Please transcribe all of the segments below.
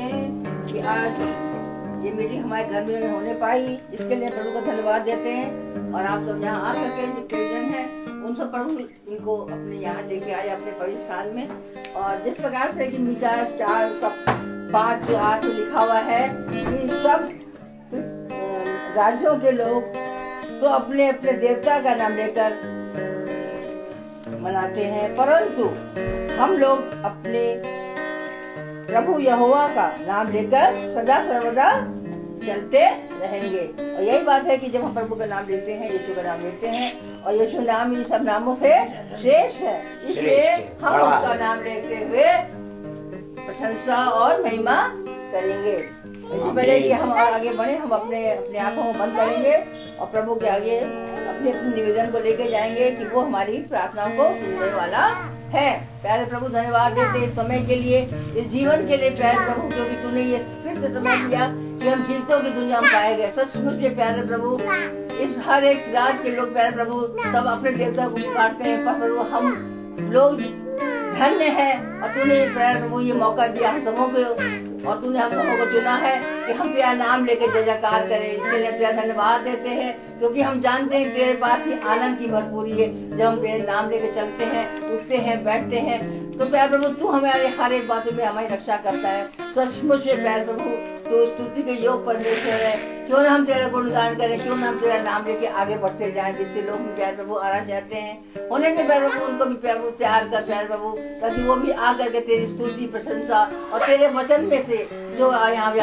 हैं कि आज ये मीटिंग हमारे घर में होने पाई, इसके लिए प्रभु को धन्यवाद देते हैं। और आप सब यहाँ आ सके जो प्रयोजन है उन सब प्रभु इनको अपने यहाँ लेके आए अपने पवित्र स्थान में। और जिस प्रकार से कि मीका 4:5-8 लिखा हुआ है कि सब राज्यों के लोग तो अपने अपने देवता का नाम लेकर मनाते हैं, परंतु हम लोग अपने प्रभु यहोवा का नाम लेकर सदा सर्वदा चलते रहेंगे। और यही बात है कि जब हम प्रभु का नाम लेते हैं, यीशु का नाम लेते हैं, और यीशु नाम इन सब नामों से श्रेष्ठ है, इसलिए हम उसका नाम लेते हुए प्रशंसा और महिमा करेंगे। इससे पहले कि हम आगे बढ़े, हम अपने आंखों को बंद करेंगे और प्रभु के आगे अपने निवेदन को लेके जाएंगे कि वो हमारी प्रार्थनाओं को सुनने वाला है। प्यारे प्रभु, धन्यवाद देते इस समय के लिए, इस जीवन के लिए प्यारे प्रभु, क्योंकि तूने ये फिर से समय दिया कि हम जीवितों की दुनिया में पाए गए। सचमुच में प्यारे प्रभु, इस हर एक राज्य के लोग प्यारे प्रभु सब अपने देवता को पुकारते हैं, पर प्रभु हम लोग धन्य है और तूने प्यारे प्रभु ये मौका दिया हम सबों को, और तूने हम सबों को चुना है कि हम तेरा नाम लेकर जय जयकार करें। इसके लिए तेरा धन्यवाद देते हैं, क्योंकि हम जानते हैं तेरे पास ही आनंद की भरपूरी है जब हम तेरे नाम लेकर चलते हैं, उठते हैं, बैठते हैं। तो प्यारे प्रभु, तू हमारे हर एक बातों में हमारी रक्षा करता है। सचमुच में प्यारे प्रभु, तो स्तुति के योग परमेश्वर है। क्यों ना हम तेरा गुणगान करें, क्यों ना हम तेरा नाम लेके आगे बढ़ते जाएं। जितने लोग भी प्यारे प्रभु आना चाहते हैं, होने में प्यारे प्रभु उनको भी प्यारे प्रभु तैयार कर प्यारे प्रभु, ताकि वो भी आ करके तेरी स्तुति, प्रशंसा और तेरे वचन में से जो यहाँ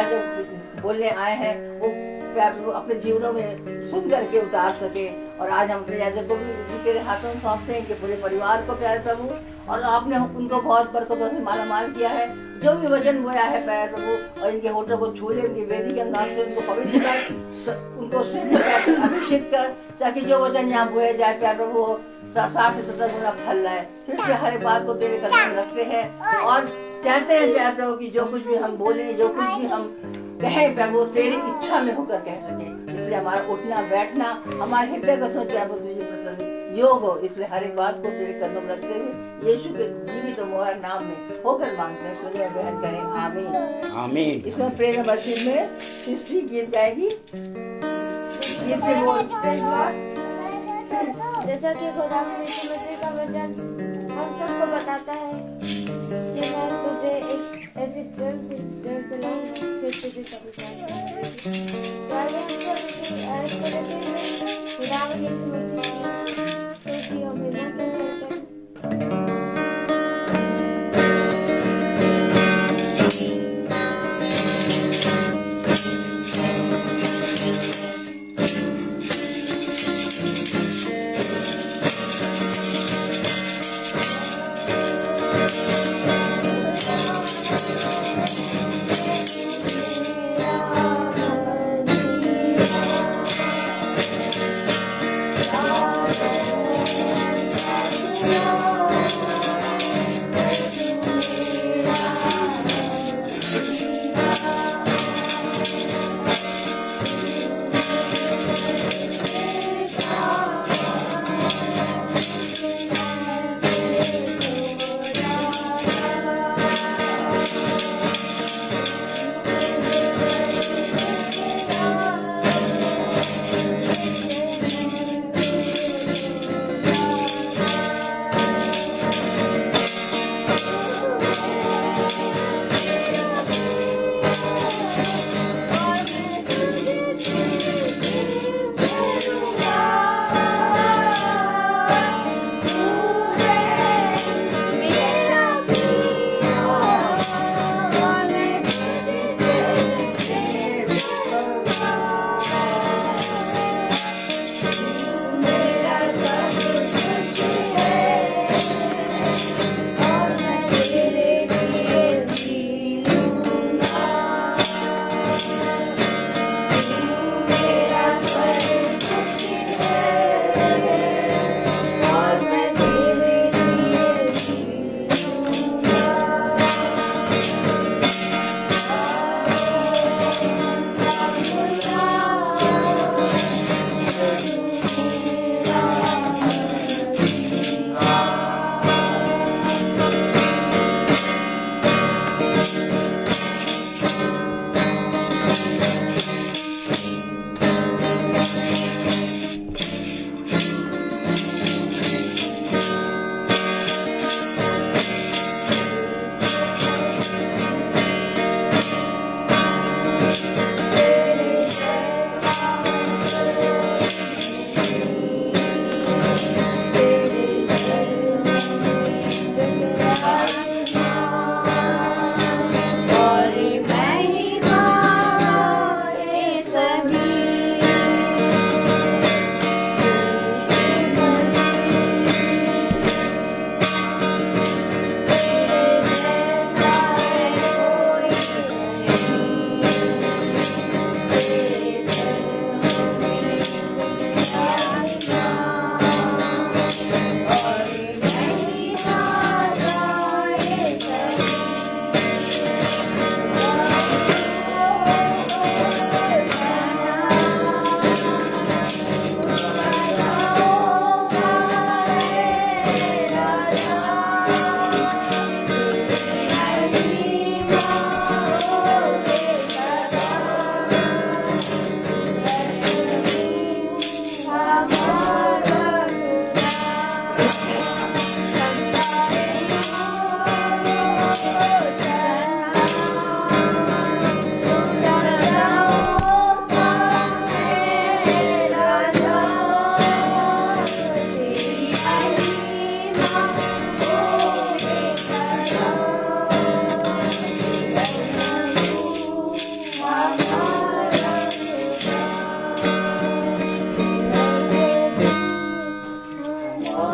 बोलने आए हैं वो प्यारे प्रभु अपने जीवनों में सुन करके उतार सके। और आज हम अपने याजक को भी तेरे हाथों में सौंपते हैं कि पूरे परिवार को प्यारे प्रभु, और आपने उनको बहुत बरकतों से मालामाल किया है। जो भी वचन बोया है प्यारे प्रभु, और इनके होठों को छू ले, उनकी वेदी के अंगार से उनको पवित्र कर, उनको अभिषेक कर, ताकि जो वचन यहाँ बोया जाए प्यारे प्रभु 60 से 70 गुना फल लाए। फिर से हर बात को तेरे कदम में रखते हैं और चाहते हैं प्यारे प्रभु कि जो कुछ भी हम बोले, जो कुछ भी हम कहें प्रभु, तेरी इच्छा में होकर कह सके। इसलिए हमारा उठना बैठना, हमारे हृदय का सोच योग हो। इसलिए हर एक बात को तेरे कदम रखते हुए यीशु के जीवित और मोहर नाम में होकर मांगते हैं, सुनिए ग्रहण करें, आमीन आमीन। इसमें प्रेम मस्जिद में सृष्टि की जाएगी। जैसा कि खुदा मसीह का वचन हम सबको बताता है कि मैं तुझे एक ऐसी जल पिलाऊंगा फिर तुझे कभी खुदा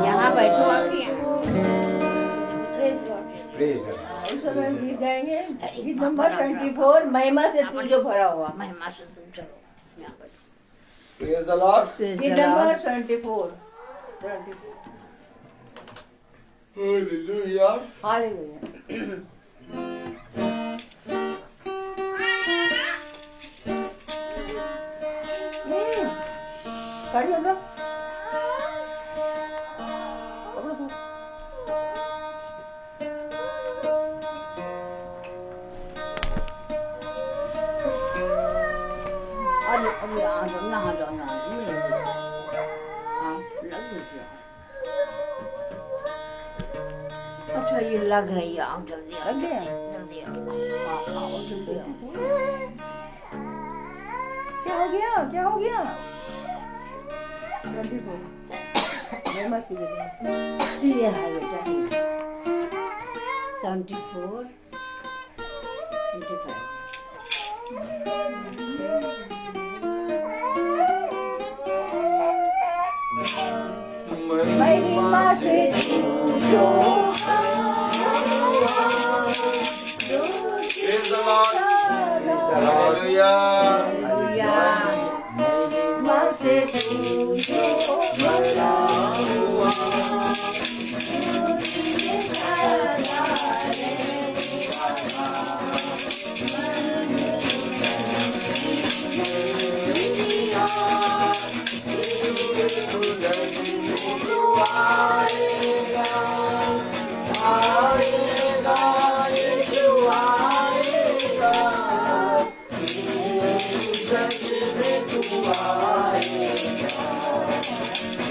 यहाँ बैठो आके। Praise God. Praise the Lord. इस समय गीत गाएंगे गीत नंबर 24 महिमा से तू जो भरा हुआ। महिमा से तुम चलो यहाँ पर। Praise the Lord. गीत नंबर 24 Hallelujah. हालेलुया। खड़ी हो जाओ। अभी आ जाओ नहा जाओ हाँ लग गया। अच्छा ये लग रही है आप जल्दी लग गया? जल्दी आओ आओ जल्दी आओ। क्या हो गया? क्या हो गया? जल्दी बोल। महिमा की जगह। ये है बेटा 74 25 महिमा से तू जो Praise the Lord. Hallelujah. महिमा से तू जो भरा हुआ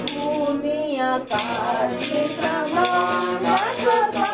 भूमि आकाश के समान सदा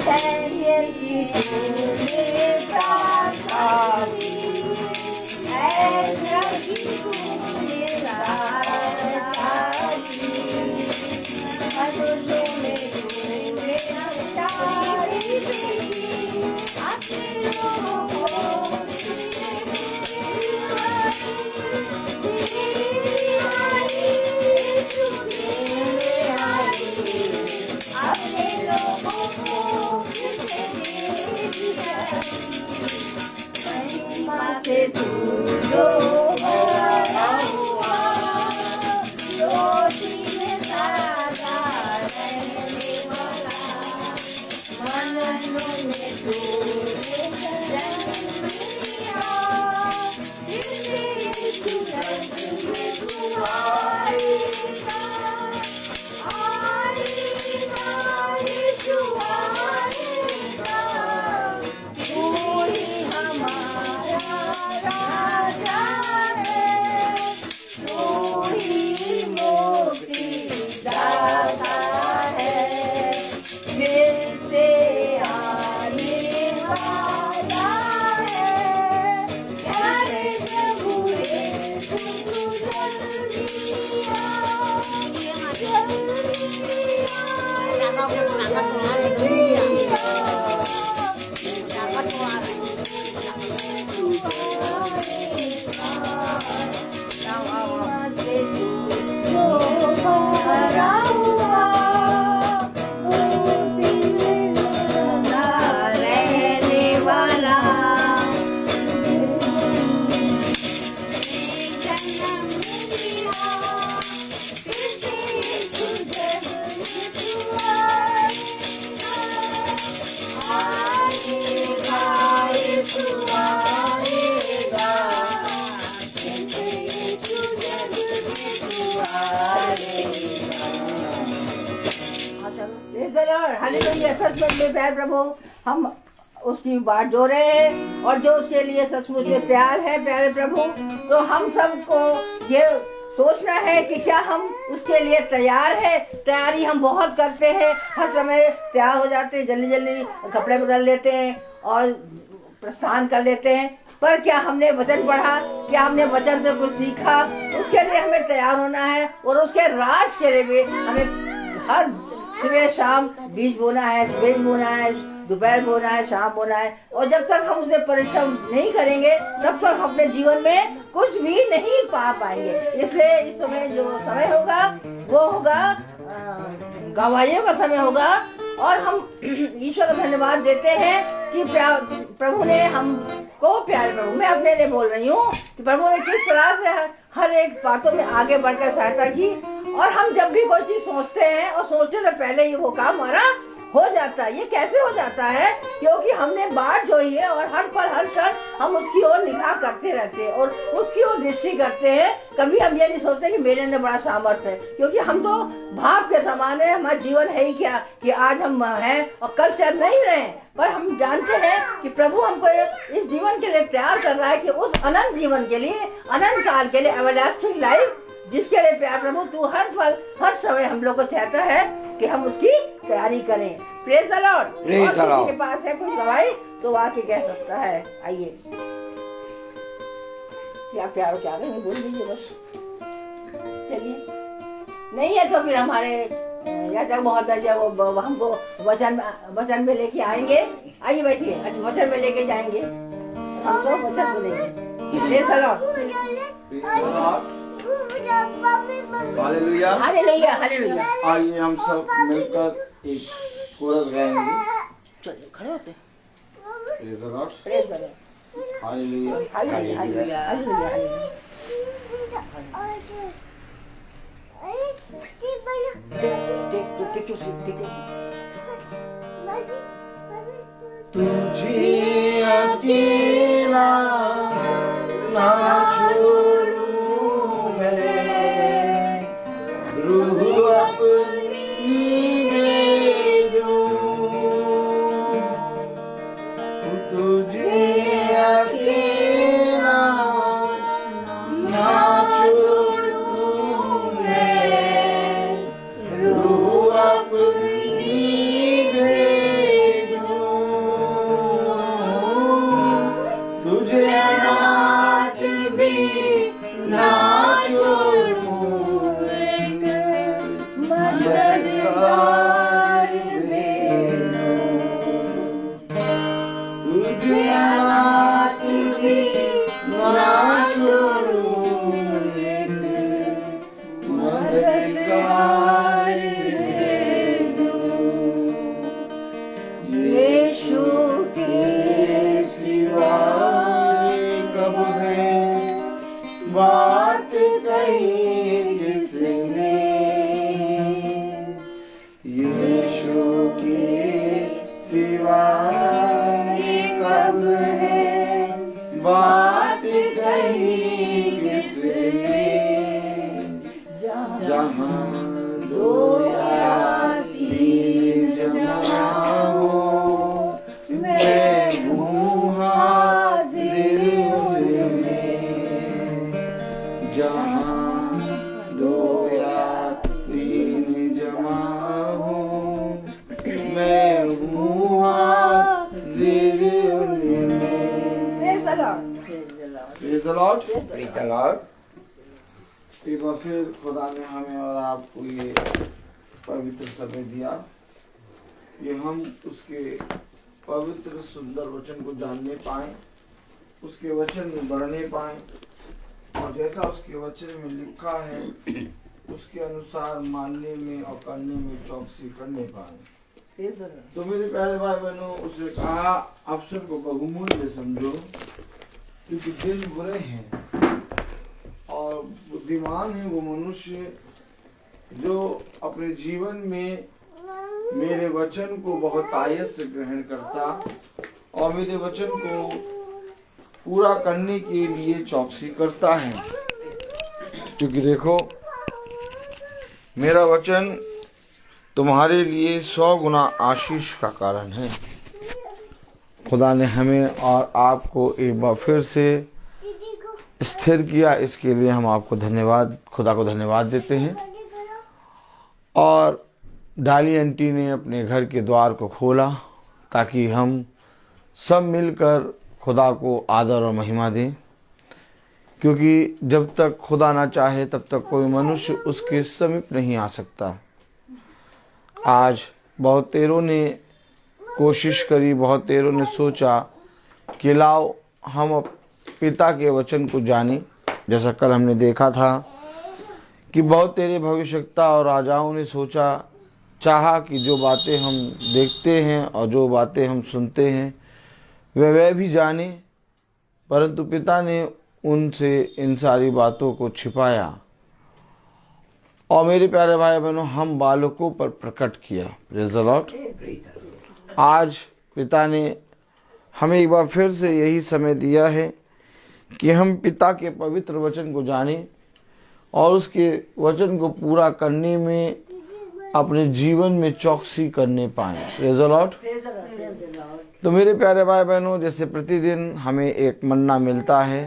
Daniel की तूने प्रार्थना की, ऐसा की तूने सहायता की, मनुष्यों में तूने सच्चाई देखी, अपने लोगों को अपने लोगों को महिमा से तू जो भरा हुआ, ज्योति में सदा रहने वाला, मनुष्यों में तूने प्यारे प्रभु हम उसकी बाट जो रहे हैं और जो उसके लिए सचमुच में तैयार है प्यारे प्रभु, तो हम सबको ये सोचना है कि क्या हम उसके लिए तैयार है। तैयारी हम बहुत करते हैं, हर समय तैयार हो जाते हैं, जल्दी जल्दी कपड़े बदल लेते हैं और प्रस्थान कर लेते हैं, पर क्या हमने वचन पढ़ा, क्या हमने वचन से कुछ सीखा? उसके लिए हमें तैयार होना है और उसके राज के लिए भी हमें हर सुबह शाम बीज बोना है, सुबह बोना है, दोपहर बोना है, शाम बोना है। और जब तक हम उसमें परिश्रम नहीं करेंगे तब तक अपने जीवन में कुछ भी नहीं पा पाएंगे। इसलिए इस समय जो समय होगा वो होगा गवाहियों का समय होगा। और हम ईश्वर का धन्यवाद देते हैं कि प्रभु ने हमको, प्यारे प्रभु, मैं अपने लिए बोल रही हूँ कि प्रभु ने किस तरह से हर एक बातों में आगे बढ़कर सहायता की। और हम जब भी कोई चीज सोचते हैं और सोचने से पहले ही वो काम हमारा हो जाता है। ये कैसे हो जाता है? क्योंकि हमने बाट जोई है और हर पल हर क्षण हम उसकी ओर निगाह करते रहते हैं और उसकी ओर दृष्टि करते हैं। कभी हम ये नहीं सोचते कि मेरे अंदर बड़ा सामर्थ्य है, क्योंकि हम तो भाव के समान है। हमारा जीवन है ही क्या कि आज हम हैं और कल शायद नहीं रहे, पर हम जानते हैं कि प्रभु हमको इस जीवन के लिए तैयार कर रहा है कि उस अनंत जीवन के लिए, अनंत काल के लिए, एवरलास्टिंग लाइफ, जिसके लिए प्यार प्रभु तू हर पल हर समय हम लोग को चाहता है कि हम उसकी तैयारी करें। Praise the Lord. Praise the Lord. के पास है कुछ गवाही तो आके कह सकता है। आइए, क्या प्यारो क्या करें, बोल दीजिए बस। चलिए, नहीं है तो फिर हमारे याजक महोदय वो हमको वचन में लेके आएंगे। आइए बैठिए, अच्छा वचन में लेके जाएंगे, हम सब वचन सुनेंगे। Praise the Lord. Hallelujah, hallelujah, hallelujah. आइए हम सब मिलकर एक कोरस गाएंगे। चलिए खड़े होते हैं। Praise the Lord. Praise the Lord. Hallelujah, hallelujah, hallelujah, hallelujah, hallelujah. तुझे अकेला ना छोड़ूं मैं, रूह अपनी भेजूं। तुझे अकेला ना छोड़ूं मैं, रूह अपनी भेजूं। तुझे अनाथ भी ना छोड़ूं, मददगार भेजूं। तुझे अनाथ भी ना छोड़ूं, मददगार भेजूं। यीशु के सिवा कब है बात कही किसने, यीशु के सिवा कब है बात कही किसने। जहाँ दो या तीन जमा हो, मैं हूँ हाजिर में। जहाँ दो या तीन जमा हो, मैं हूँ हाजिर में। Praise the Lord. Praise the Lord. Praise the Lord. एक बार फिर खुदा ने हमें और आपको ये पवित्र समय दिया कि हम उसके पवित्र सुंदर वचन को जानने पाए, उसके वचन में बढ़ने पाए और जैसा उसके वचन में लिखा है उसके अनुसार मानने में और करने में चौकसी करने पाए। तो मेरे प्यारे भाई बहनों, उसने कहा अवसर को बहुमूल्य समझो, क्योंकि दिन बुरे हैं और बुद्धिमान है वो मनुष्य जो अपने जीवन में मेरे वचन को बहुत आयत से ग्रहण करता और मेरे वचन को पूरा करने के लिए चौकसी करता है। क्योंकि देखो, मेरा वचन तुम्हारे लिए 100 गुना आशीष का कारण है। खुदा ने हमें और आपको एक बार फिर से स्थिर किया, इसके लिए हम आपको खुदा को धन्यवाद देते हैं। और डाली आंटी ने अपने घर के द्वार को खोला ताकि हम सब मिलकर खुदा को आदर और महिमा दें, क्योंकि जब तक खुदा ना चाहे तब तक कोई मनुष्य उसके समीप नहीं आ सकता। आज बहुत देरों ने कोशिश करी, बहुत देरों ने सोचा कि लाओ हम पिता के वचन को जाने। जैसा कल हमने देखा था कि बहुत तेरे भविष्यवक्ता और राजाओं ने चाहा कि जो बातें हम देखते हैं और जो बातें हम सुनते हैं वह भी जाने, परंतु पिता ने उनसे इन सारी बातों को छिपाया और मेरे प्यारे भाई बहनों हम बालकों पर प्रकट किया। Praise the Lord. आज पिता ने हमें एक बार फिर से यही समय दिया है कि हम पिता के पवित्र वचन को जानें और उसके वचन को पूरा करने में अपने जीवन में चौकसी करने पाएं। Praise the Lord. तो मेरे प्यारे भाई बहनों, जैसे प्रतिदिन हमें एक मन्ना मिलता है,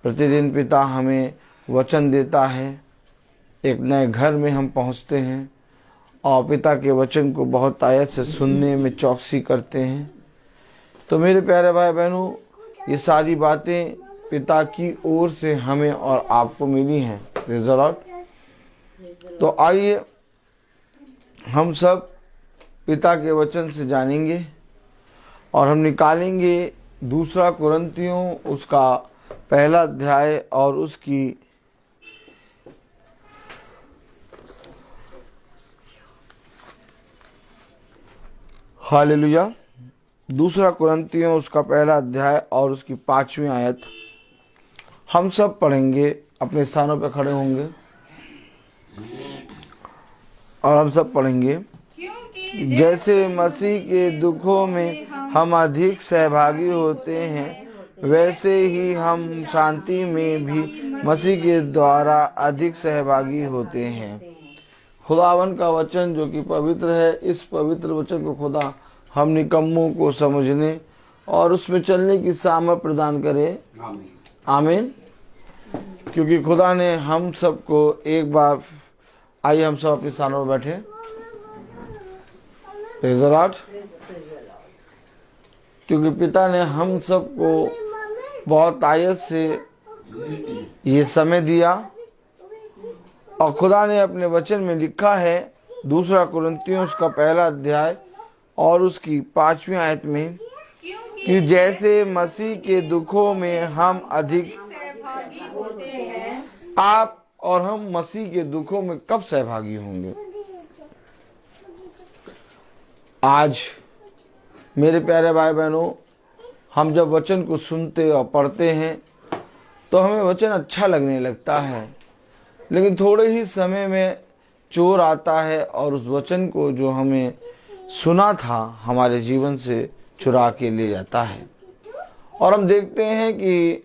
प्रतिदिन पिता हमें वचन देता है, एक नए घर में हम पहुंचते हैं और पिता के वचन को बहुत आयत से सुनने में चौकसी करते हैं। तो मेरे प्यारे भाई बहनों, ये सारी बातें पिता की ओर से हमें और आपको मिली हैं। Praise the Lord. तो आइए हम सब पिता के वचन से जानेंगे और हम निकालेंगे 2 कुरिन्थियों उसका 1 अध्याय और उसकी 2 कुरिन्थियों उसका 1 अध्याय और उसकी 5वीं आयत हम सब पढ़ेंगे। अपने स्थानों पर खड़े होंगे और हम सब पढ़ेंगे। जैसे मसीह के दुखों में हम अधिक सहभागी होते हैं, वैसे ही हम शांति में भी मसीह के द्वारा अधिक सहभागी होते हैं। खुदावन का वचन जो कि पवित्र है, इस पवित्र वचन को खुदा हम निकम्मों को समझने और उसमें चलने की सामर्थ प्रदान करे। आमीन। क्योंकि खुदा ने हम सबको एक बार, आइए हम सब अपने स्थानों पर बैठे। Praise the Lord. क्योंकि पिता ने हम सबको बहुत आयत से ये समय दिया और खुदा ने अपने वचन में लिखा है 2 कुरिन्थियों उसका 1 अध्याय और उसकी 5वीं आयत में कि जैसे मसीह के दुखों में हम अधिक सहभागी होते हैं। आप और हम मसीह के दुखों में कब सहभागी होंगे? आज मेरे प्यारे भाई बहनों, हम जब वचन को सुनते और पढ़ते हैं तो हमें वचन अच्छा लगने लगता है, लेकिन थोड़े ही समय में चोर आता है और उस वचन को जो हमें सुना था हमारे जीवन से चुरा के ले जाता है। और हम देखते हैं कि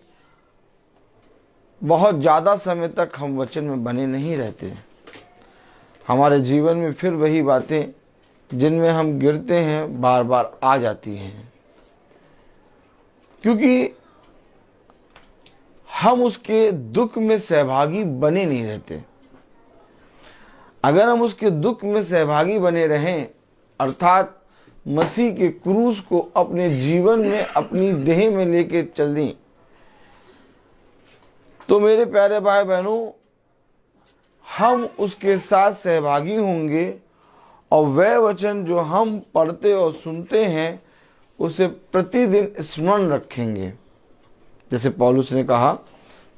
बहुत ज़्यादा समय तक हम वचन में बने नहीं रहते। हमारे जीवन में फिर वही बातें जिनमें हम गिरते हैं बार बार आ जाती हैं, क्योंकि हम उसके दुख में सहभागी बने नहीं रहते। अगर हम उसके दुख में सहभागी बने रहें, अर्थात मसीह के क्रूस को अपने जीवन में अपनी देह में लेके चलें, तो मेरे प्यारे भाई बहनों, हम उसके साथ सहभागी होंगे और वह वचन जो हम पढ़ते और सुनते हैं उसे प्रतिदिन स्मरण रखेंगे। जैसे पौलुस ने कहा,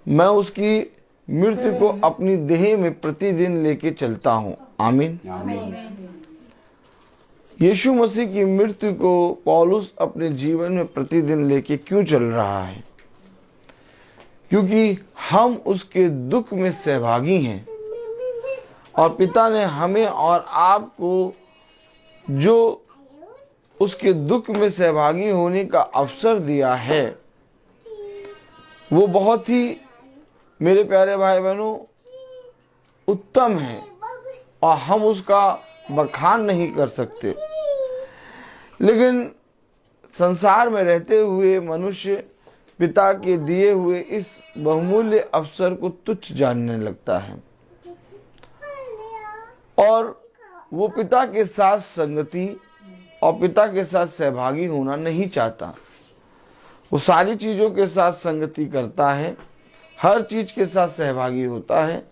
मैं उसकी मृत्यु को अपनी देह में प्रतिदिन लेके चलता हूं। आमीन। यीशु मसीह की मृत्यु को पौलुस अपने जीवन में प्रतिदिन लेके क्यों चल रहा है? क्योंकि हम उसके दुख में सहभागी हैं और पिता ने हमें और आपको जो उसके दुख में सहभागी होने का अवसर दिया है वो बहुत ही, मेरे प्यारे भाई बहनों, उत्तम है और हम उसका बखान नहीं कर सकते। लेकिन संसार में रहते हुए मनुष्य पिता के दिए हुए इस बहुमूल्य अवसर को तुच्छ जानने लगता है और वो पिता के साथ संगति और पिता के साथ सहभागी होना नहीं चाहता। वो सारी चीजों के साथ संगति करता है, हर चीज के साथ सहभागी होता है,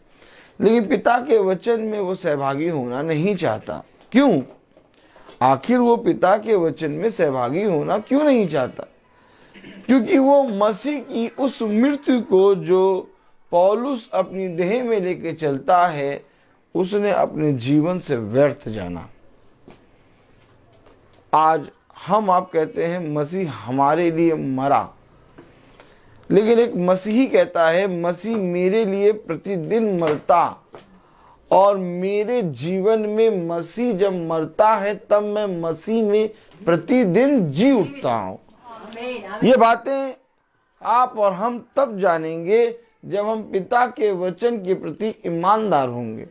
लेकिन पिता के वचन में वो सहभागी होना नहीं चाहता। क्यों? आखिर वो पिता के वचन में सहभागी होना क्यों नहीं चाहता? क्योंकि वो मसीह की उस मृत्यु को जो पौलुस अपनी देह में लेके चलता है, उसने अपने जीवन से व्यर्थ जाना। आज हम आप कहते हैं मसीह हमारे लिए मरा, लेकिन एक मसीही कहता है मसीह मेरे लिए प्रतिदिन मरता और मेरे जीवन में मसीह जब मरता है तब मैं मसीह में प्रतिदिन जी उठता हूं। ये बातें आप और हम तब जानेंगे जब हम पिता के वचन के प्रति ईमानदार होंगे।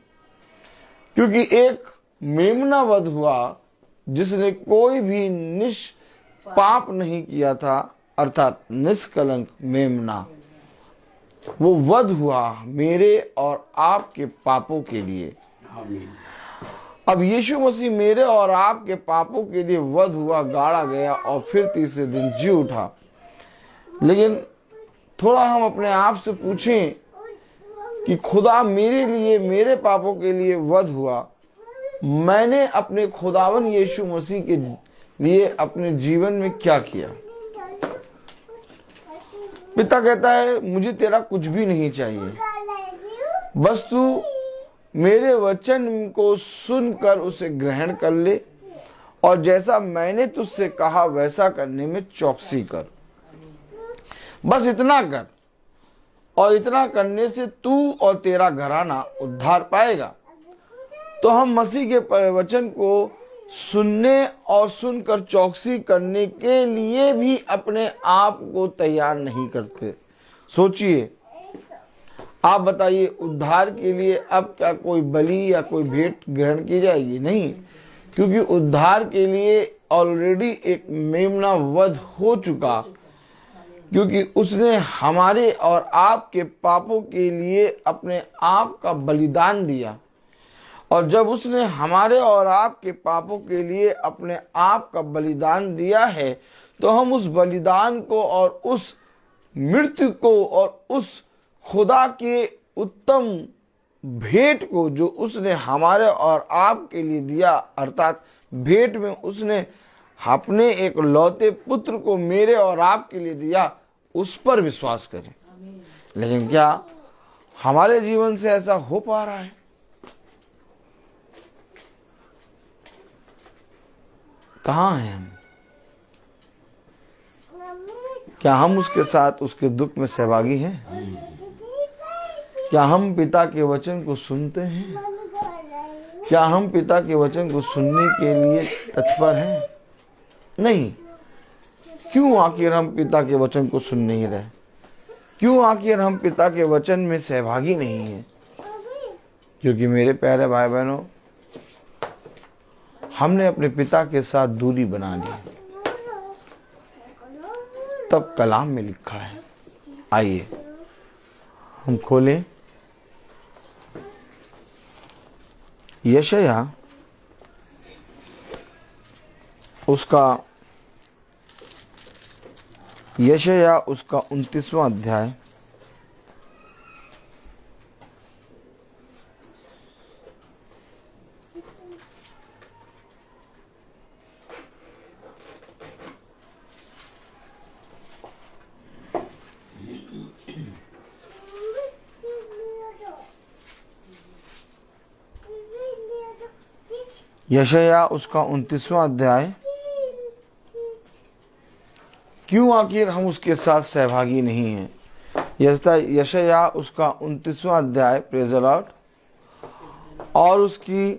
क्योंकि एक मेमना वध हुआ जिसने कोई भी निष्पाप नहीं किया था, अर्थात निष्कलंक मेमना, वो वध हुआ मेरे और आपके पापों के लिए। अब यीशु मसीह मेरे और आपके पापों के लिए वध हुआ, गाड़ा गया और फिर तीसरे दिन जी उठा। लेकिन थोड़ा हम अपने आप से पूछें कि खुदा मेरे लिए, मेरे पापों के लिए वध हुआ, मैंने अपने खुदावन यीशु मसीह के लिए अपने जीवन में क्या किया? पिता कहता है मुझे तेरा कुछ भी नहीं चाहिए, बस तू मेरे वचन को सुनकर उसे ग्रहण कर ले और जैसा मैंने तुझसे कहा वैसा करने में चौकसी कर। बस इतना कर और इतना करने से तू और तेरा घराना उद्धार पाएगा। तो हम मसीह के वचन को सुनने और सुनकर चौकसी करने के लिए भी अपने आप को तैयार नहीं करते। सोचिए, आप बताइए, उद्धार के लिए अब क्या कोई बलि या कोई भेंट ग्रहण की जाएगी? नहीं, क्योंकि उद्धार के लिए ऑलरेडी एक मेमना वध हो चुका, क्योंकि उसने हमारे और आपके पापों के लिए अपने आप का बलिदान दिया। और जब उसने हमारे और आपके पापों के लिए अपने आप का बलिदान दिया है, तो हम उस बलिदान को और उस मृत्यु को और उस खुदा के उत्तम भेंट को जो उसने हमारे और आपके लिए दिया, अर्थात भेंट में उसने अपने एक लौते पुत्र को मेरे और आपके लिए दिया, उस पर विश्वास करें। लेकिन क्या हमारे जीवन से ऐसा हो पा रहा है? कहाँ हैं हम? क्या हम उसके साथ उसके दुख में सहभागी हैं? क्या हम पिता के वचन को सुनते हैं? क्या हम पिता के वचन को सुनने के लिए तत्पर हैं? नहीं। क्यों आखिर हम पिता के वचन को सुन नहीं रहे? क्यों आखिर हम पिता के वचन में सहभागी नहीं हैं? क्योंकि मेरे प्यारे भाई बहनों, हमने अपने पिता के साथ दूरी बना ली। तब कलाम में लिखा है, आइए हम खोलें यशायाह उसका 29वां अध्याय यशायाह उसका 29वां अध्याय। क्यों आखिर हम उसके साथ सहभागी नहीं हैं? यशायाह उसका 29वां अध्याय, प्रेज़ द लॉर्ड, और उसकी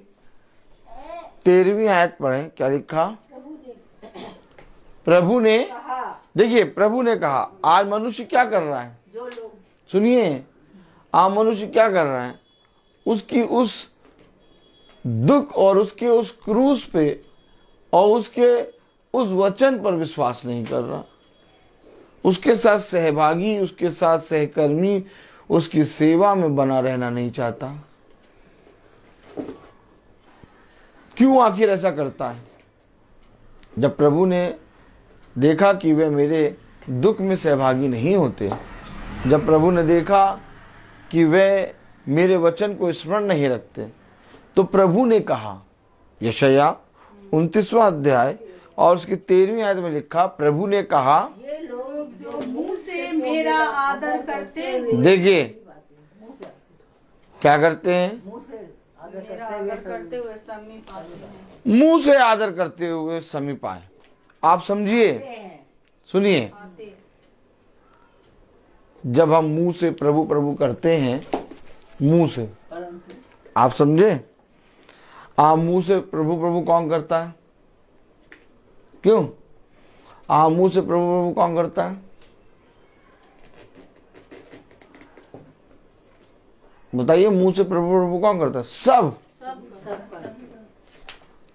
13वीं आयत पढ़ें। क्या लिखा? प्रभु ने, देखिए, प्रभु ने कहा। आज मनुष्य क्या कर रहा है? सुनिए, आज मनुष्य क्या कर रहा है? उसकी उस दुख और उसके उस क्रूस पे और उसके उस वचन पर विश्वास नहीं कर रहा, उसके साथ सहभागी, उसके साथ सहकर्मी, उसकी सेवा में बना रहना नहीं चाहता। क्यों आखिर ऐसा करता है? जब प्रभु ने देखा कि वे मेरे दुख में सहभागी नहीं होते, जब प्रभु ने देखा कि वे मेरे वचन को स्मरण नहीं रखते, तो प्रभु ने कहा, यशाया 29वां अध्याय और उसकी 13वीं आयत में लिखा, प्रभु ने कहा, ये लोग जो मुंह से मेरा आदर करते हुए देखिए क्या करते हैं, मुंह से आदर मेरा आदर करते हुए समीप आते हैं। मुंह से आदर करते हुए समीप आए। आप समझिए, सुनिए, आते हैं। जब हम मुंह से प्रभु प्रभु करते हैं, मुंह से, परंतु आप समझे, आप मुंह से प्रभु प्रभु कौन करता है? क्यों? आप मुंह से प्रभु प्रभु कौन करता है? बताइए, मुंह से प्रभु प्रभु कौन करता है? सब।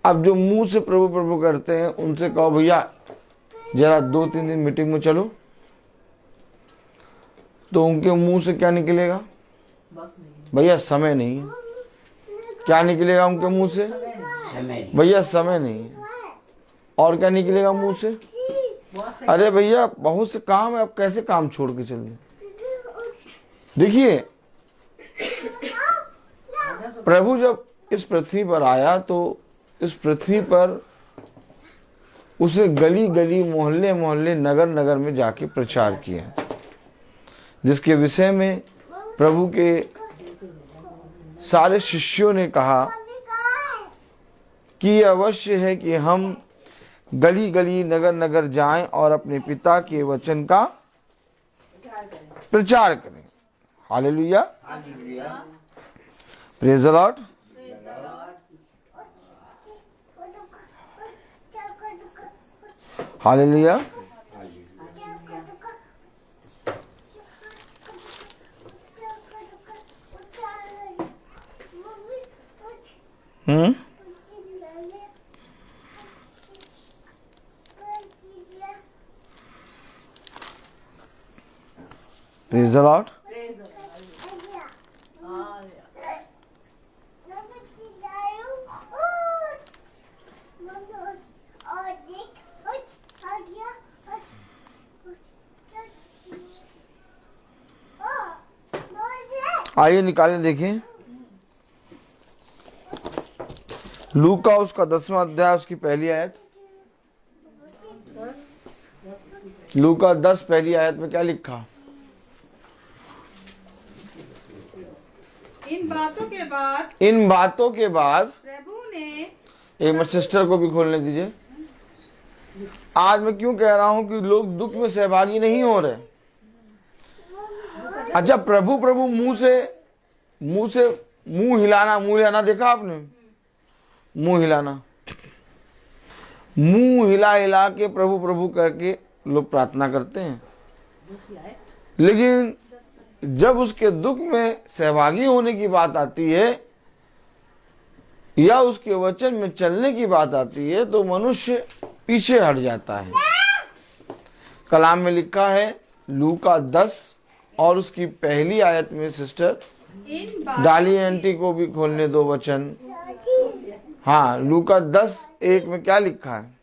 अब जो मुंह से प्रभु प्रभु करते हैं उनसे कहो, भैया जरा 2-3 दिन मीटिंग में चलो, तो उनके मुंह से क्या निकलेगा? भैया समय नहीं है। क्या निकलेगा उनके मुंह से? भैया समय नहीं है। और क्या निकलेगा मुंह से? अरे भैया बहुत से काम है, अब कैसे काम छोड़ के चल दें? देखिए, प्रभु जब इस पृथ्वी पर आया तो इस पृथ्वी पर उसे गली गली, मोहल्ले मोहल्ले, नगर नगर में जाके प्रचार किया, जिसके विषय में प्रभु के सारे शिष्यों ने कहा कि अवश्य है कि हम गली गली, नगर नगर जाएं और अपने पिता के वचन का प्रचार करें। Hallelujah, praise the Lord. Hallelujah. Praise the Lord. आइए निकालें, देखें लूका उसका 10वां अध्याय, उसकी पहली आयत। लूका 10 पहली आयत में क्या लिखा? इन बातों के बाद प्रभु ने, एक मिनट सिस्टर को भी खोलने दीजिए। आज मैं क्यों कह रहा हूं कि लोग दुख में सहभागी नहीं हो रहे? अच्छा, प्रभु प्रभु मुंह से मुंह हिलाना देखा आपने? मुंह हिलाना, मुंह हिला हिला के प्रभु प्रभु करके लोग प्रार्थना करते हैं, लेकिन जब उसके दुख में सहभागी होने की बात आती है या उसके वचन में चलने की बात आती है तो मनुष्य पीछे हट जाता है। कलाम में लिखा है, लूका 10 और उसकी पहली आयत में, सिस्टर डाली आंटी को भी खोलने दो वचन। हाँ, लूका 10:1 में क्या लिखा है?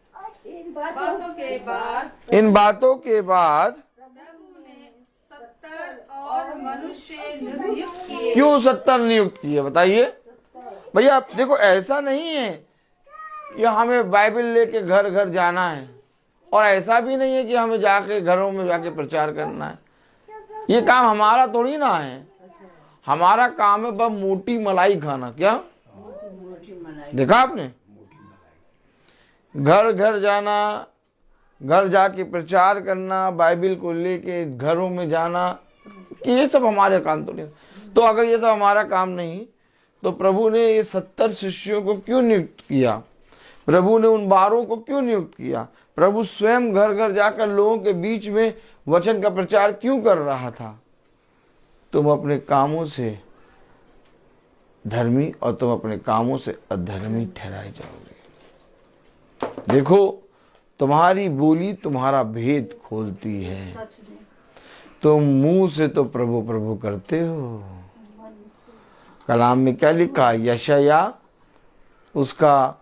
इन बातों के बाद प्रभु ने 70 और मनुष्य नियुक्त किए। क्यों 70 नियुक्त किए? बताइए भैया। देखो, ऐसा नहीं है कि हमें बाइबल लेके घर घर जाना है, और ऐसा भी नहीं है कि हमें जाके घरों में जाके प्रचार करना है। ये काम हमारा थोड़ी ना है। हमारा काम है बस मोटी मलाई खाना। क्या देखा आपने? घर घर जाना, घर जाके प्रचार करना, बाइबल को लेके घरों में जाना, ये सब हमारे काम तो नहीं। तो अगर ये सब हमारा काम नहीं तो प्रभु ने ये 70 शिष्यों को क्यों नियुक्त किया? प्रभु ने उन 12 को क्यों नियुक्त किया? प्रभु स्वयं घर घर जाकर लोगों के बीच में वचन का प्रचार क्यों कर रहा था? तुम अपने कामों से धर्मी और तुम अपने कामों से अधर्मी ठहराए जाओगे। देखो, तुम्हारी बोली तुम्हारा भेद खोलती है। सच में तुम मुंह से तो प्रभु प्रभु करते हो, कलाम में क्या लिखा? यशाया उसका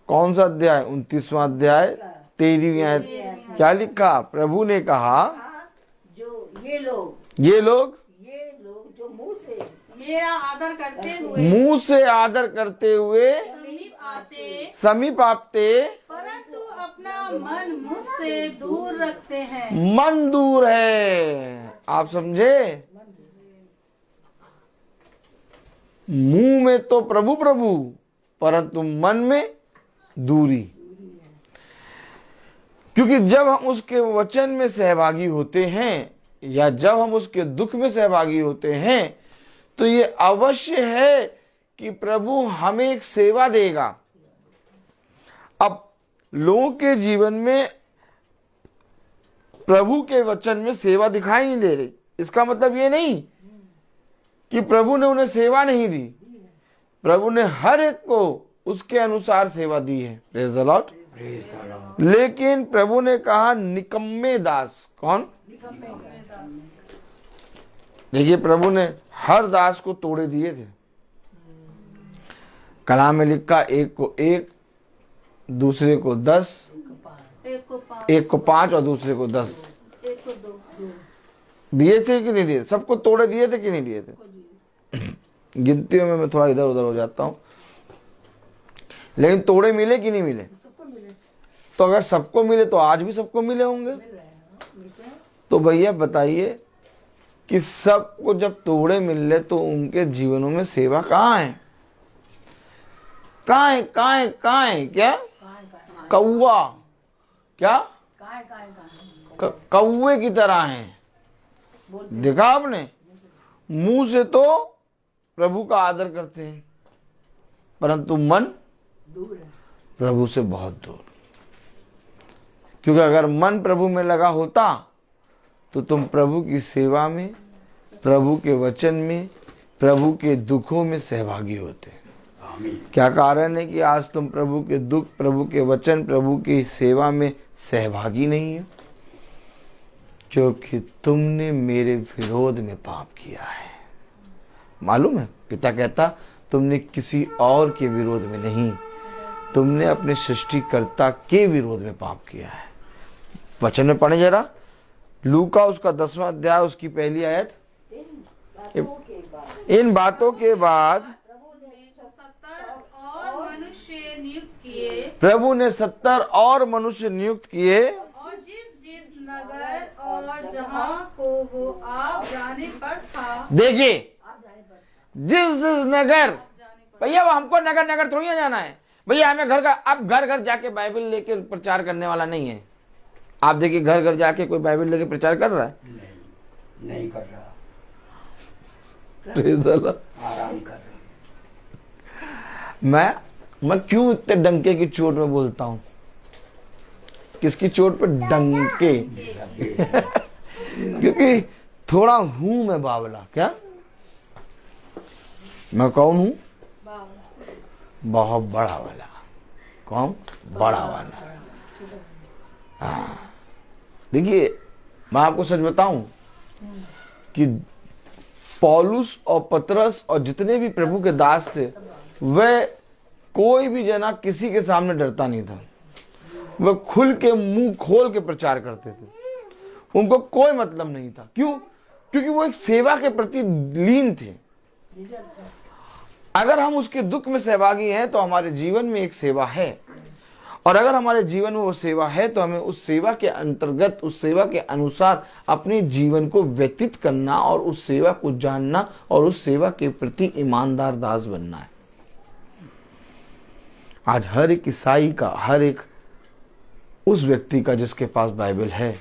कौन सा अध्याय? 29वां अध्याय 13वीं आयत। क्या लिखा? प्रभु ने कहा, जो ये लोग जो मुंह से मेरा आदर करते हुए आदर करते हुए समीप आते परंतु अपना मन मुझसे दूर रखते हैं। मन दूर है। आप समझे? मुंह में तो प्रभु प्रभु, परंतु मन में दूरी। क्योंकि जब हम उसके वचन में सहभागी होते हैं या जब हम उसके दुख में सहभागी होते हैं तो ये अवश्य है कि प्रभु हमें एक सेवा देगा। अब लोगों के जीवन में प्रभु के वचन में सेवा दिखाई नहीं दे रही। इसका मतलब ये नहीं कि प्रभु ने उन्हें सेवा नहीं दी। प्रभु ने हर एक को उसके अनुसार सेवा दी है। Praise the Lord. लेकिन प्रभु ने कहा निकम्मे दास। कौन? देखिए, प्रभु ने हर दास को तोड़े दिए थे। कलाम में लिखा, एक को 1, दूसरे को 10, एक को 5 और दूसरे को 10 दिए थे कि नहीं दिए? सबको तोड़े दिए थे कि नहीं दिए थे? गिनतियों में मैं थोड़ा इधर उधर हो जाता हूं, लेकिन तोड़े मिले कि नहीं मिले? तो अगर सबको मिले तो आज भी सबको मिले होंगे। तो भैया बताइए कि सबको जब तोड़े मिल रहे तो उनके जीवनों में सेवा कहाँ है? कहाँ है? कहाँ है? कहाँ है? क्या कौवा? क्या कौवे की तरह है। देखा आपने? मुंह से तो प्रभु का आदर करते हैं, परंतु मन प्रभु से बहुत दूर। क्योंकि अगर मन प्रभु में लगा होता तो तुम प्रभु की सेवा में, प्रभु के वचन में, प्रभु के दुखों में सहभागी होते। क्या कारण है कि आज तुम प्रभु के दुख, प्रभु के वचन, प्रभु की सेवा में सहभागी नहीं हो? क्योंकि तुमने मेरे विरोध में पाप किया है। मालूम है, पिता कहता तुमने किसी और के विरोध में नहीं, तुमने अपने सृष्टिकर्ता के विरोध में पाप किया है। वचन में पढ़े जरा, लूका उसका 10वां अध्याय उसकी पहली आयत। इन बातों के बाद प्रभु ने 70 और मनुष्य नियुक्त किए, और जिस नगर और जहाँ को वो आप जाने पर था। देखिए, जिस नगर, भैया वो हमको नगर नगर थोड़ी ना जाना है भैया। हमें घर घर जाके बाइबल लेके प्रचार करने वाला नहीं है। आप देखिए, घर घर जाके कोई बाइबल लेके प्रचार कर रहा है? नहीं कर रहा, आराम कर रहा। मैं क्यों इतने डंके की चोट में बोलता हूं? किसकी चोट पे? डंके। क्योंकि थोड़ा हूं मैं बावला। क्या मैं कौन हूं? बहुत बड़ा वाला। कौन? बड़ा वाला। हाँ, देखिए, मैं आपको सच बताऊं कि पौलुस और पतरस और जितने भी प्रभु के दास थे, वह कोई भी जना किसी के सामने डरता नहीं था। वह खुल के मुंह खोल के प्रचार करते थे। उनको कोई मतलब नहीं था। क्यों? क्योंकि वो एक सेवा के प्रति लीन थे। अगर हम उसके दुख में सहभागी हैं तो हमारे जीवन में एक सेवा है, और अगर हमारे जीवन में वो सेवा है तो हमें उस सेवा के अंतर्गत, उस सेवा के अनुसार अपने जीवन को व्यतीत करना और उस सेवा को जानना और उस सेवा के प्रति ईमानदार दास बनना है। आज हर एक ईसाई का, हर एक उस व्यक्ति का जिसके पास बाइबल है,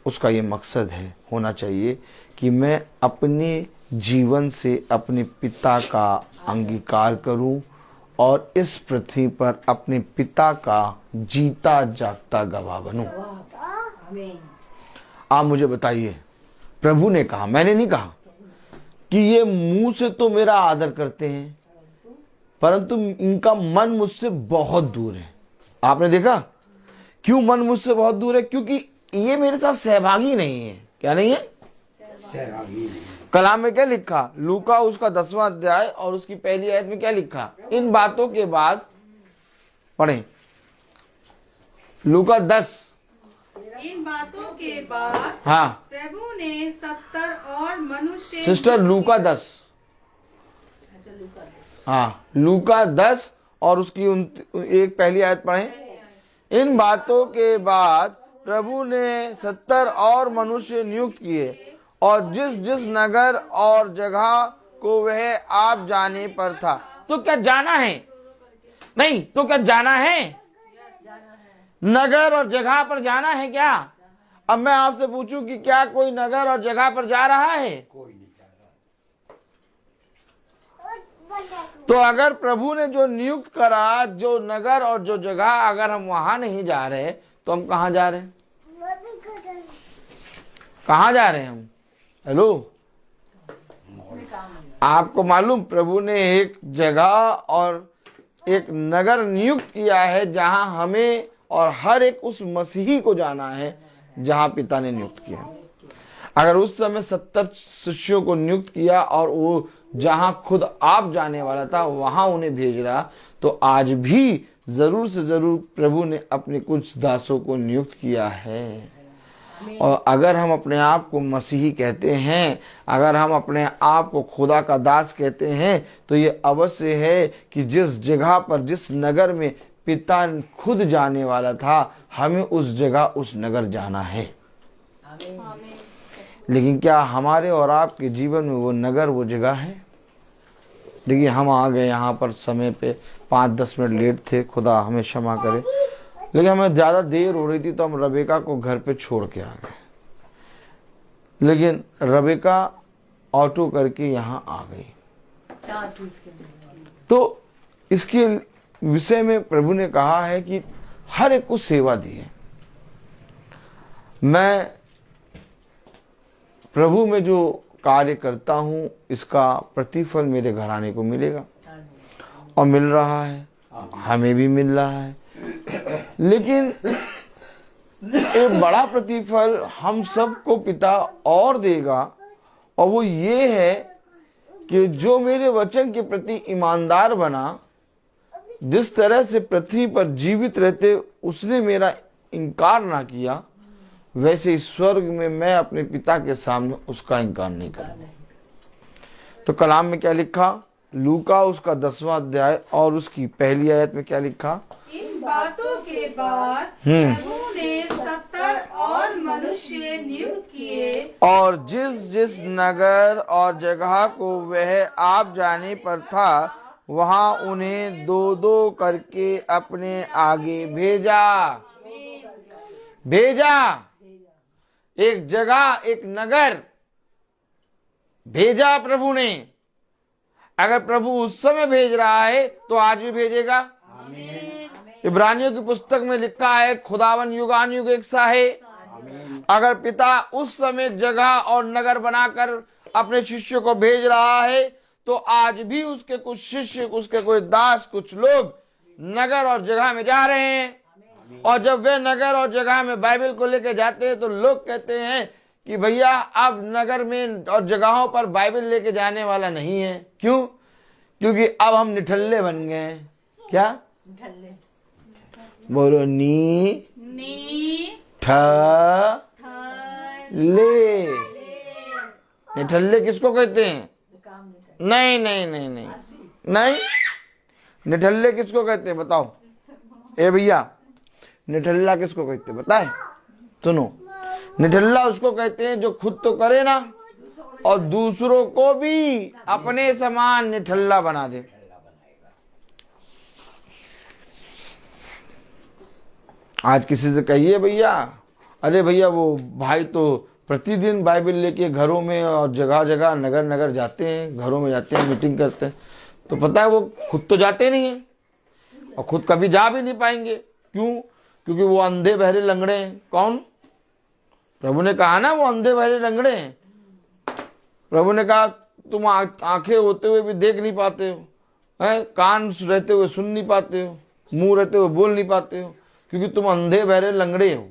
उसका ये मकसद है, होना चाहिए कि मैं अपने जीवन से अपने पिता का अंगीकार करूं और इस पृथ्वी पर अपने पिता का जीता जागता गवाह बनूं। आप मुझे बताइए, प्रभु ने कहा, मैंने नहीं कहा, कि ये मुंह से तो मेरा आदर करते हैं परंतु इनका मन मुझसे बहुत दूर है। आपने देखा क्यों मन मुझसे बहुत दूर है? क्योंकि ये मेरे साथ सहभागी नहीं है। क्या नहीं है? सहभागी नहीं। कलाम में क्या लिखा? लूका उसका 10वां अध्याय और उसकी पहली आयत में क्या लिखा? इन बातों के बाद पढ़ें, लूका 10। इन बातों के बाद हाँ प्रभु ने 70 और मनुष्य सिस्टर, लूका 10। हाँ लूका 10 और उसकी एक पहली आयत पढ़ें। इन बातों के बाद प्रभु ने 70 और मनुष्य नियुक्त किए और जिस जिस नगर और जगह को वह आप जाने पर था। तो क्या जाना है? नहीं तो क्या जाना है? नगर और जगह पर जाना है क्या? अब मैं आपसे पूछूं कि क्या कोई नगर और जगह पर जा रहा है? कोई नहीं जा रहा। तो अगर प्रभु ने जो नियुक्त करा, जो नगर और जो जगह, अगर हम वहां नहीं जा रहे तो हम कहां जा रहे हैं? कहां जा रहे हैं हम? हेलो, आपको मालूम प्रभु ने एक जगह और एक नगर नियुक्त किया है जहां हमें और हर एक उस मसीही को जाना है जहां पिता ने नियुक्त किया। अगर उस समय 70 शिष्यों को नियुक्त किया और वो जहां खुद आप जाने वाला था वहां उन्हें भेज रहा, तो आज भी जरूर से जरूर प्रभु ने अपने कुछ दासों को नियुक्त किया है। और अगर हम अपने आप को मसीही कहते हैं, अगर हम अपने आप को खुदा का दास कहते हैं, तो ये अवश्य है कि जिस जगह पर, जिस नगर में पिता खुद जाने वाला था, हमें उस जगह, उस नगर जाना है। लेकिन क्या हमारे और आपके जीवन में वो नगर, वो जगह है? देखिए, हम आ गए यहाँ पर समय पे 5-10 मिनट लेट थे, खुदा हमें क्षमा करे, लेकिन हमें ज्यादा देर हो रही थी तो हम रबेका को घर पे छोड़ के आ गए। लेकिन रबेका ऑटो करके यहाँ आ गई। तो इसके विषय में प्रभु ने कहा है कि हर एक को सेवा दी है। मैं प्रभु में जो कार्य करता हूं इसका प्रतिफल मेरे घराने को मिलेगा और मिल रहा है, हमें भी मिल रहा है। लेकिन एक बड़ा प्रतिफल हम सबको पिता और देगा, और वो ये है कि जो मेरे वचन के प्रति ईमानदार बना, जिस तरह से पृथ्वी पर जीवित रहते उसने मेरा इनकार ना किया, वैसे इस स्वर्ग में मैं अपने पिता के सामने उसका इनकार नहीं करूंगा। तो कलाम में क्या लिखा? लूका उसका 10वां अध्याय और उसकी पहली आयत में क्या लिखा? इन बातों के बाद प्रभु ने 70 और मनुष्य नियुक्त किए और जिस जिस नगर और जगह को वह आप जाने पर था वहां उन्हें 2-2 करके अपने आगे भेजा। एक जगह, एक नगर भेजा प्रभु ने। अगर प्रभु उस समय भेज रहा है तो आज भी भेजेगा। इब्रानियों की पुस्तक में लिखा है, खुदावन युगानुयुग एक सा है। अगर पिता उस समय जगह और नगर बनाकर अपने शिष्यों को भेज रहा है तो आज भी उसके कुछ शिष्य, उसके कोई दास, कुछ लोग नगर और जगह में जा रहे हैं। और जब वे नगर और जगह में बाइबल को लेकर जाते हैं तो लोग कहते हैं कि भैया अब नगर में और जगहों पर बाइबल लेके जाने वाला नहीं है। क्यों? क्योंकि अब हम निठल्ले बन गए। क्या? बोलो, नी ठ ले। निठल्ले किसको कहते हैं? नहीं नहीं नहीं नहीं नहीं, निठल्ले किसको कहते हैं बताओ? ए भैया, निठल्ला किसको कहते हैं बताए? सुनो, निठल्ला उसको कहते हैं जो खुद तो करे ना और दूसरों को भी अपने समान निठल्ला बना दे। आज किसी से कहिए भैया, अरे भैया वो भाई तो प्रतिदिन बाइबल लेके घरों में और जगह जगह, नगर नगर जाते हैं, घरों में जाते हैं, मीटिंग करते हैं, तो पता है वो खुद तो जाते नहीं है और खुद कभी जा भी नहीं पाएंगे। क्यों? क्योंकि वो अंधे बहरे लंगड़े हैं। कौन? प्रभु ने कहा ना वो अंधे बहरे लंगड़े हैं। प्रभु ने कहा तुम आंखें होते हुए भी देख नहीं पाते हो, हैं, कान रहते हुए सुन नहीं पाते हो, मुंह रहते हुए बोल नहीं पाते हो, क्योंकि तुम अंधे बहरे लंगड़े हो।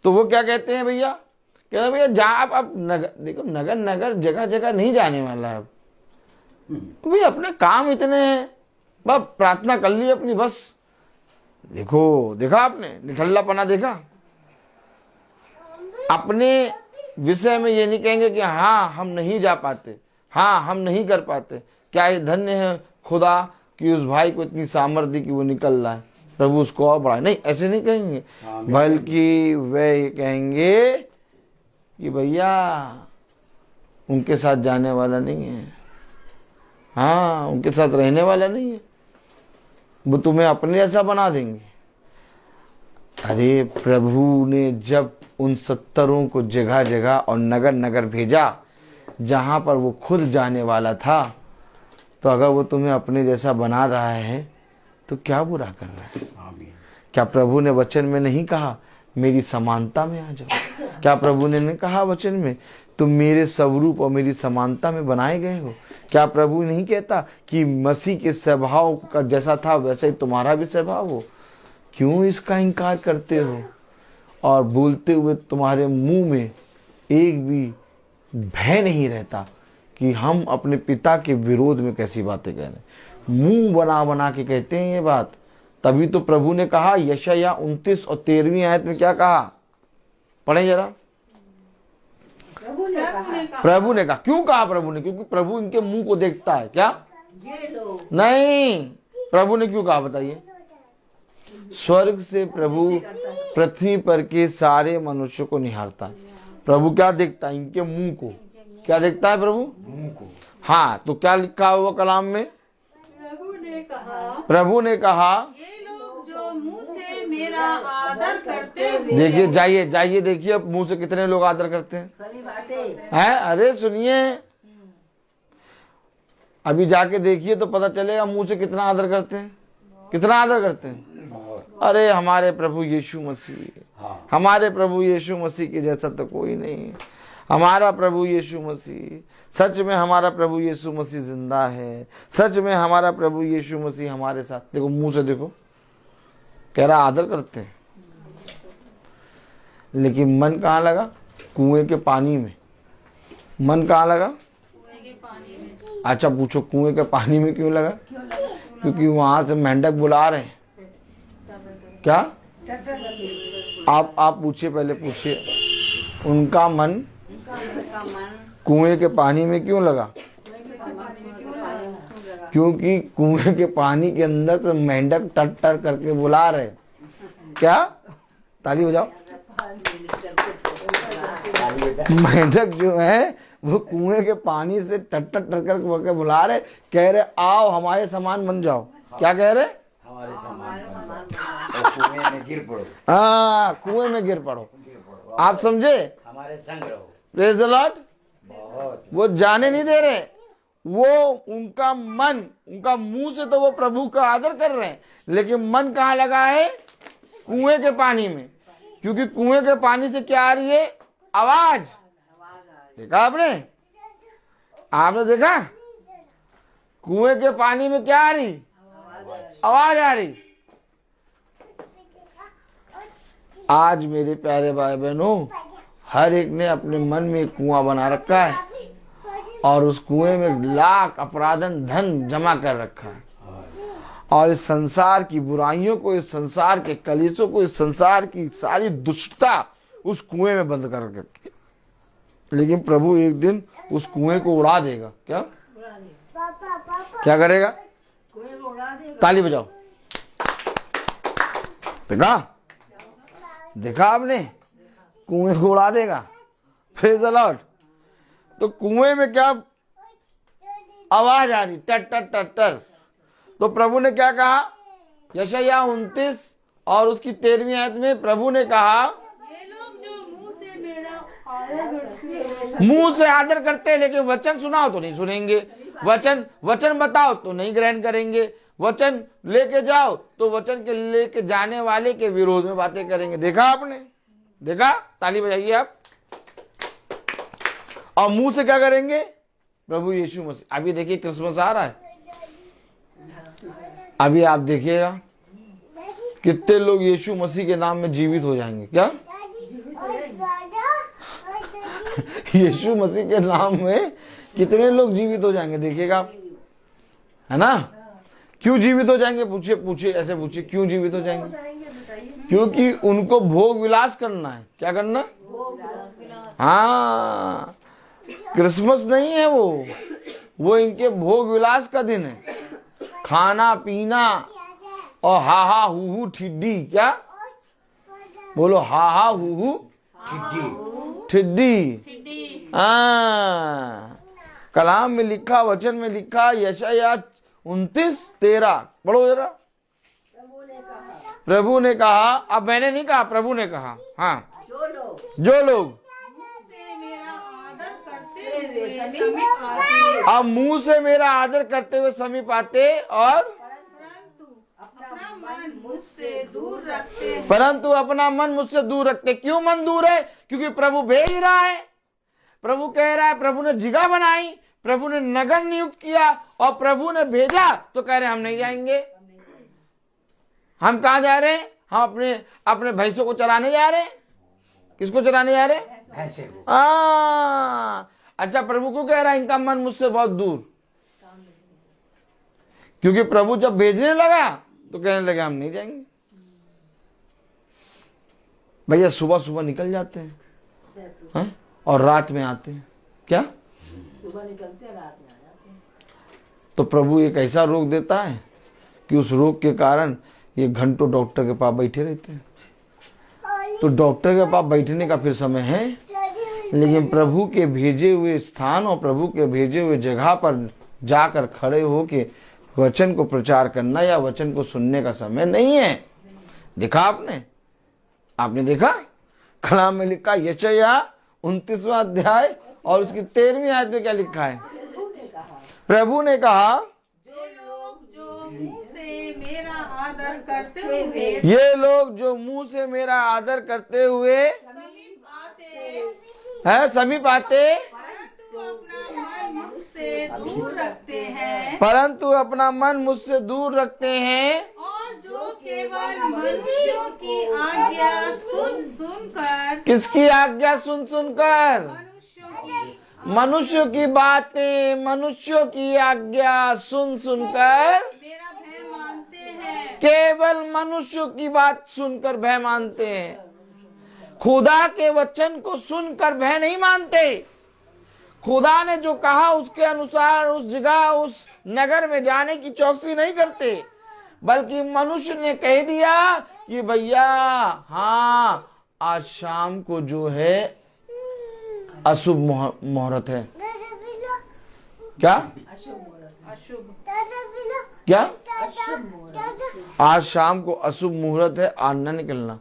तो वो क्या कहते हैं भैया, कहते हैं भैया जहाँ आप नगर, देखो नगर नगर जगह जगह नहीं जाने वाला है। भाई अपने काम इतने हैं, बस प्रार्थना कर ली अपनी, बस। देखो देखा आपने निठल्लापना देखा। अपने विषय में ये नहीं कहेंगे कि हाँ हम नहीं जा पाते, हाँ हम नहीं कर पाते, क्या ये धन्य है खुदा कि उस भाई को इतनी सामर्थ्य कि वो निकल रहा है, प्रभु उसको और बढ़ाए। नहीं, ऐसे नहीं कहेंगे, बल्कि वे ये कहेंगे कि भैया उनके साथ जाने वाला नहीं है, हाँ उनके साथ रहने वाला नहीं है, वो तुम्हें अपने जैसा बना देंगे। अरे प्रभु ने जब उन 70 को जगह जगह और नगर नगर भेजा जहां पर वो खुद जाने वाला था, तो अगर वो तुम्हें अपने जैसा बना रहा है तो क्या बुरा कर रहा है। क्या प्रभु ने वचन में नहीं कहा मेरी समानता में आ जाओ? क्या प्रभु ने नहीं कहा वचन में तुम मेरे स्वरूप और मेरी समानता में बनाए गए हो? क्या प्रभु नहीं कहता कि मसीह के स्वभाव का जैसा था वैसा ही तुम्हारा भी स्वभाव हो? क्यों इसका इनकार करते हो? और बोलते हुए तुम्हारे मुंह में एक भी भय नहीं रहता कि हम अपने पिता के विरोध में कैसी बातें कह रहे हैं। मुंह बना बना के कहते हैं ये बात। तभी तो प्रभु ने कहा यशायाह 29 और 13वीं आयत में क्या कहा, पढ़े जरा। प्रभु ने कहा। क्यों कहा प्रभु ने? क्योंकि प्रभु इनके मुंह को देखता है। क्या ये लोग नहीं, प्रभु ने क्यों कहा बताइए? स्वर्ग से प्रभु पृथ्वी पर के सारे मनुष्यों को निहारता है। प्रभु क्या देखता है? इनके मुंह को। क्या देखता है प्रभु? मुंह को। हाँ, तो क्या लिखा हुआ कलाम में? प्रभु ने कहा ये लोग जो मुंह से मेरा आदर करते हुए देखिए, जाइए जाइए देखिए अब मुंह से कितने लोग आदर करते हैं। सभी बातें हैं? अरे सुनिए, अभी जाके देखिए तो पता चलेगा मुंह से कितना आदर करते हैं, कितना आदर करते हैं। अरे हमारे प्रभु यीशु मसीह, हमारे प्रभु यीशु मसीह के जैसा तो कोई नहीं। हमारा प्रभु यीशु मसीह, सच में हमारा प्रभु यीशु मसीह जिंदा है। सच में हमारा प्रभु यीशु मसीह हमारे साथ। देखो मुंह से देखो, कह रहा आदर करते हैं, लेकिन मन कहाँ लगा? कुएं के पानी में। मन कहाँ लगा? अच्छा पूछो कुएं के पानी में क्यों लगा? क्योंकि वहां से मेंढक बुला रहे हैं। क्या आप पूछिए, पहले पूछिए उनका मन कुएं के पानी में क्यों लगा? क्योंकि कुएं के पानी के अंदर तो मेंढक टर टर करके बुला रहे। क्या? ताली बजाओ। मेंढक जो है वो कुएं के पानी से टर टर टर करके बुला रहे, कह रहे आओ हमारे समान बन जाओ। क्या कह रहे? हमारे समान और कुएं में गिर पड़ो। हाँ, कुएं में गिर पड़ो। आप समझे? हमारे संग रहो। Praise the Lord. बहुत वो जाने नहीं दे रहे। वो उनका मन, उनका मुंह से तो वो प्रभु का आदर कर रहे हैं, लेकिन मन कहाँ लगा है? कुएं के पानी में। क्योंकि कुएं के पानी से क्या आ रही है? आवाज। देखा आपने? आपने देखा? कुएं के पानी में क्या आ रही? आवाज आ रही। आज मेरे प्यारे भाई बहनों, हर एक ने अपने मन में एक कुआं बना रखा है और उस कुएं में लाख अपराधन धन जमा कर रखा है। और इस संसार की बुराइयों को, इस संसार के कलेशों को, इस संसार की सारी दुष्टता उस कुएं में बंद कर रखी। लेकिन प्रभु एक दिन उस कुएं को उड़ा देगा। क्या? क्या करेगा? कुएं को उड़ा देगा। ताली बजाओ। देखा? देखा आपने? कुएं को उड़ा देगा। Praise the Lord. तो कुएं में क्या आवाज आ रही? टर टर टर टर। तो प्रभु ने क्या कहा? यशायाह 29 और उसकी 13वीं आयत में प्रभु ने कहा ये लोग जो मुंह से मेरा आदर करते हैं मुंह से आदर करते हैं, लेकिन वचन सुनाओ तो नहीं सुनेंगे। वचन बताओ तो नहीं ग्रहण करेंगे। वचन लेके जाओ तो वचन के लेके जाने वाले के विरोध में बातें करेंगे। देखा आपने? देखा? ताली बजाइए आप। और मुंह से क्या करेंगे? प्रभु यीशु मसीह। अभी देखिए क्रिसमस आ रहा है, अभी आप देखिएगा कितने लोग यीशु मसीह के नाम में जीवित हो जाएंगे। क्या यीशु मसीह के नाम में कितने लोग जीवित हो जाएंगे, देखिएगा आप, है ना। क्यों जीवित हो जाएंगे? पूछिए पूछिए, ऐसे पूछिए, क्यों जीवित हो जाएंगे? क्योंकि उनको भोग विलास करना है। क्या करना? हाँ, क्रिसमस नहीं है वो इनके भोग विलास का दिन है। खाना पीना और हा हा हु हु ठिड्डी। क्या बोलो? हा हा हु हु ठिड्डी। कलाम में लिखा, वचन में लिखा, यशाया 29:13 पढ़ो जरा। प्रभु ने कहा, अब मैंने नहीं कहा, प्रभु ने कहा। हाँ, जो लोग से मेरा आदर करते हुए समीप आते, अब मुंह से मेरा आदर करते हुए समीप आते और अपना मन मुझसे दूर रखते हैं। परंतु अपना मन मुझसे दूर रखते। क्यों मन दूर है? क्योंकि प्रभु भेज रहा है, प्रभु कह रहा है, प्रभु ने जगह बनाई, प्रभु ने नगर नियुक्त किया और प्रभु ने भेजा, तो कह रहे हम नहीं जाएंगे। हम कहाँ जा रहे हैं? हम अपने भैंसों को चराने जा रहे हैं। किसको चराने जा रहे हैं? भैंसे को। अच्छा, प्रभु को कह रहा है इनका मन मुझसे बहुत दूर, क्योंकि प्रभु जब भेजने लगा तो कहने लगे हम नहीं जाएंगे। भैया सुबह सुबह निकल जाते हैं और रात में आते हैं। क्या? सुबह निकलते हैं, रात में आ जाते हैं। तो प्रभु एक ऐसा रोग देता है कि उस रोग के कारण ये घंटों डॉक्टर के पास बैठे रहते हैं। तो डॉक्टर के पास बैठने का फिर समय है, लेकिन प्रभु के भेजे हुए स्थान और प्रभु के भेजे हुए जगह पर जाकर खड़े होके वचन को प्रचार करना या वचन को सुनने का समय नहीं है। देखा आपने देखा? कलाम में लिखा, यशाया 29वां अध्याय और उसकी 13वीं आयत में क्या लिखा है? प्रभु ने कहा, जो मुंह से मेरा आदर करते हुए ये लोग जो मुंह से मेरा आदर करते हुए समीप आते, समीप आते, परंतु अपना मन मुझसे दूर रखते हैं, परंतु अपना मन मुझसे दूर रखते हैं, और जो केवल मनुष्यों की आज्ञा सुनकर, किसकी आज्ञा सुन सुनकर? मनुष्यों की बातें, मनुष्यों की आज्ञा सुन सुनकर मेरा भय मानते हैं। केवल मनुष्यों की बात सुनकर भय मानते हैं। खुदा के वचन को सुनकर भय नहीं मानते। खुदा ने जो कहा उसके अनुसार उस जगह, उस नगर में जाने की चौकसी नहीं करते, बल्कि मनुष्य ने कह दिया कि भैया हाँ, आज शाम को जो है अशुभ मुहूर्त है। क्या? अशुभ क्या? आज शाम को अशुभ मुहूर्त है, आज न निकलना।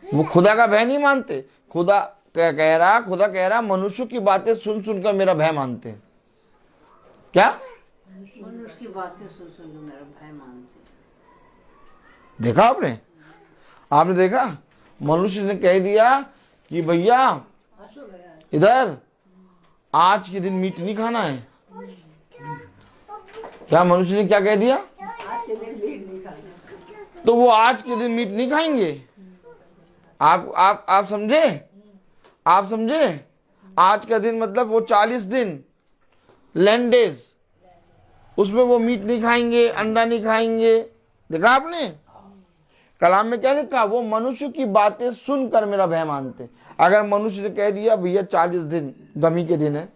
वो खुदा का भय नहीं मानते। खुदा कह रहा मनुष्य की बातें सुन सुनकर मेरा भय मानते हैं। क्या? मनुष्य की बातें सुन सुन मेरा भय मानते। देखा आपने देखा? मनुष्य ने कह दिया कि भैया इधर आज के दिन मीट नहीं खाना है। क्या मनुष्य ने क्या कह दिया? आज के दिन मीट नहीं खाना। तो वो आज के दिन मीट नहीं खाएंगे। आप समझे? आज का दिन मतलब वो 40 दिन लैंड डेज, उसमें वो मीट नहीं खाएंगे, अंडा नहीं खाएंगे। देखा आपने? कलाम में क्या लिखा? वो मनुष्य की बातें सुनकर मेरा भय मानते। अगर मनुष्य ने कह दिया भैया 40 दिन गमी के दिन है,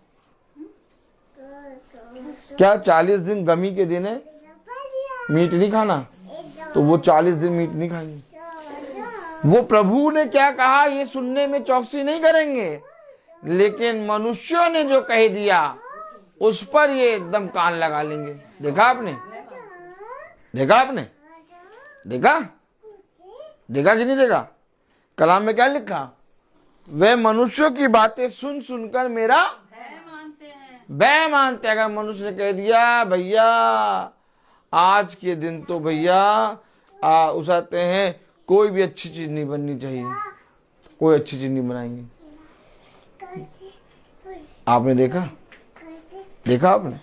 क्या 40 दिन गमी के दिन है, मीट नहीं खाना, तो वो 40 दिन मीट नहीं खाएंगे। वो प्रभु ने क्या कहा ये सुनने में चौकसी नहीं करेंगे, लेकिन मनुष्यों ने जो कह दिया उस पर ये एकदम कान लगा लेंगे। देखा आपने? देखा कि नहीं देखा? कलाम में क्या लिखा? वे मनुष्यों की बातें सुन सुनकर मेरा भय मानते। अगर मनुष्य ने कह दिया भैया आज के दिन तो भैया उसाते हैं, कोई भी अच्छी चीज नहीं बननी चाहिए, कोई अच्छी चीज नहीं बनाएंगे। आपने देखा? देखा आपने,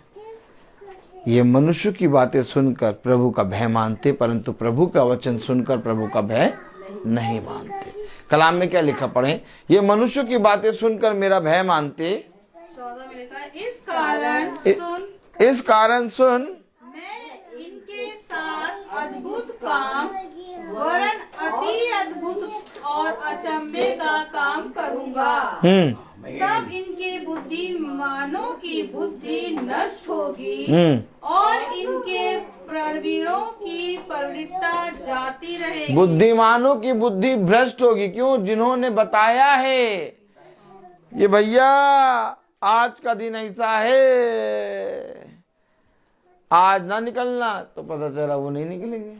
ये मनुष्य की बातें सुनकर प्रभु का भय मानते, परंतु प्रभु का वचन सुनकर प्रभु का भय नहीं मानते। कलाम में क्या लिखा पढ़े, ये मनुष्य की बातें सुनकर मेरा भय मानते, 14 में लिखा है, इस कारण सुन मैं इनके साथ अद्भुत काम वरन अति अद्भुत और अचंभे का काम करूंगा। तब इनके बुद्धिमानों की बुद्धि नष्ट होगी और इनके प्रवीणों की प्रवृत्ता जाती रहेगी। बुद्धिमानों की बुद्धि भ्रष्ट होगी। क्यों? जिन्होंने बताया है ये भैया आज का दिन ऐसा है, आज ना निकलना, तो पता चला वो नहीं निकलेंगे।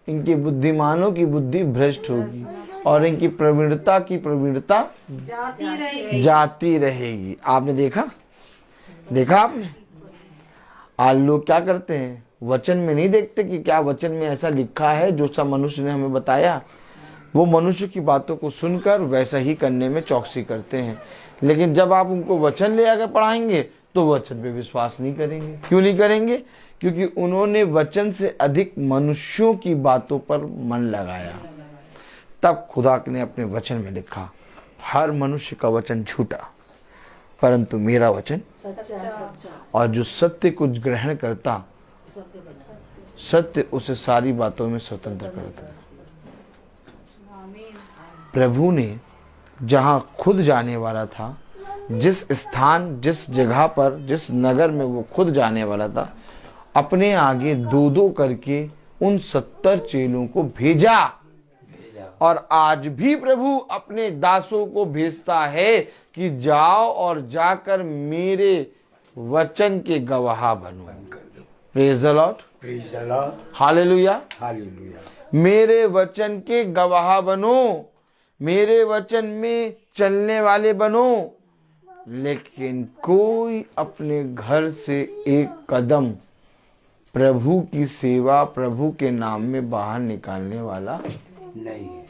इनके बुद्धिमानों की बुद्धि भ्रष्ट होगी और इनकी प्रवीणता की प्रवीणता जाती रहेगी। आपने देखा आपने, आज लोग क्या करते हैं, वचन में नहीं देखते कि क्या वचन में ऐसा लिखा है जो सब मनुष्य ने हमें बताया। वो मनुष्य की बातों को सुनकर वैसा ही करने में चौकसी करते हैं, लेकिन जब आप उनको वचन ले आकर पढ़ाएंगे तो वचन पे विश्वास नहीं करेंगे। क्यों नहीं करेंगे? क्योंकि उन्होंने वचन से अधिक मनुष्यों की बातों पर मन लगाया। तब खुदा ने अपने वचन में लिखा, हर मनुष्य का वचन झूठा परंतु मेरा वचन और जो सत्य को ग्रहण करता सत्य उसे सारी बातों में स्वतंत्र करता है। प्रभु ने जहां खुद जाने वाला था, जिस स्थान, जिस जगह पर, जिस नगर में वो खुद जाने वाला था, अपने आगे दो दो करके उन 70 चेलों को भेजा। और आज भी प्रभु अपने दासों को भेजता है कि जाओ और जाकर मेरे वचन के गवाह बनो। Praise the Lord, praise the Lord, hallelujah, hallelujah. मेरे वचन के गवाह बनो, मेरे वचन में चलने वाले बनो। लेकिन कोई अपने घर से एक कदम प्रभु की सेवा, प्रभु के नाम में बाहर निकालने वाला नहीं है।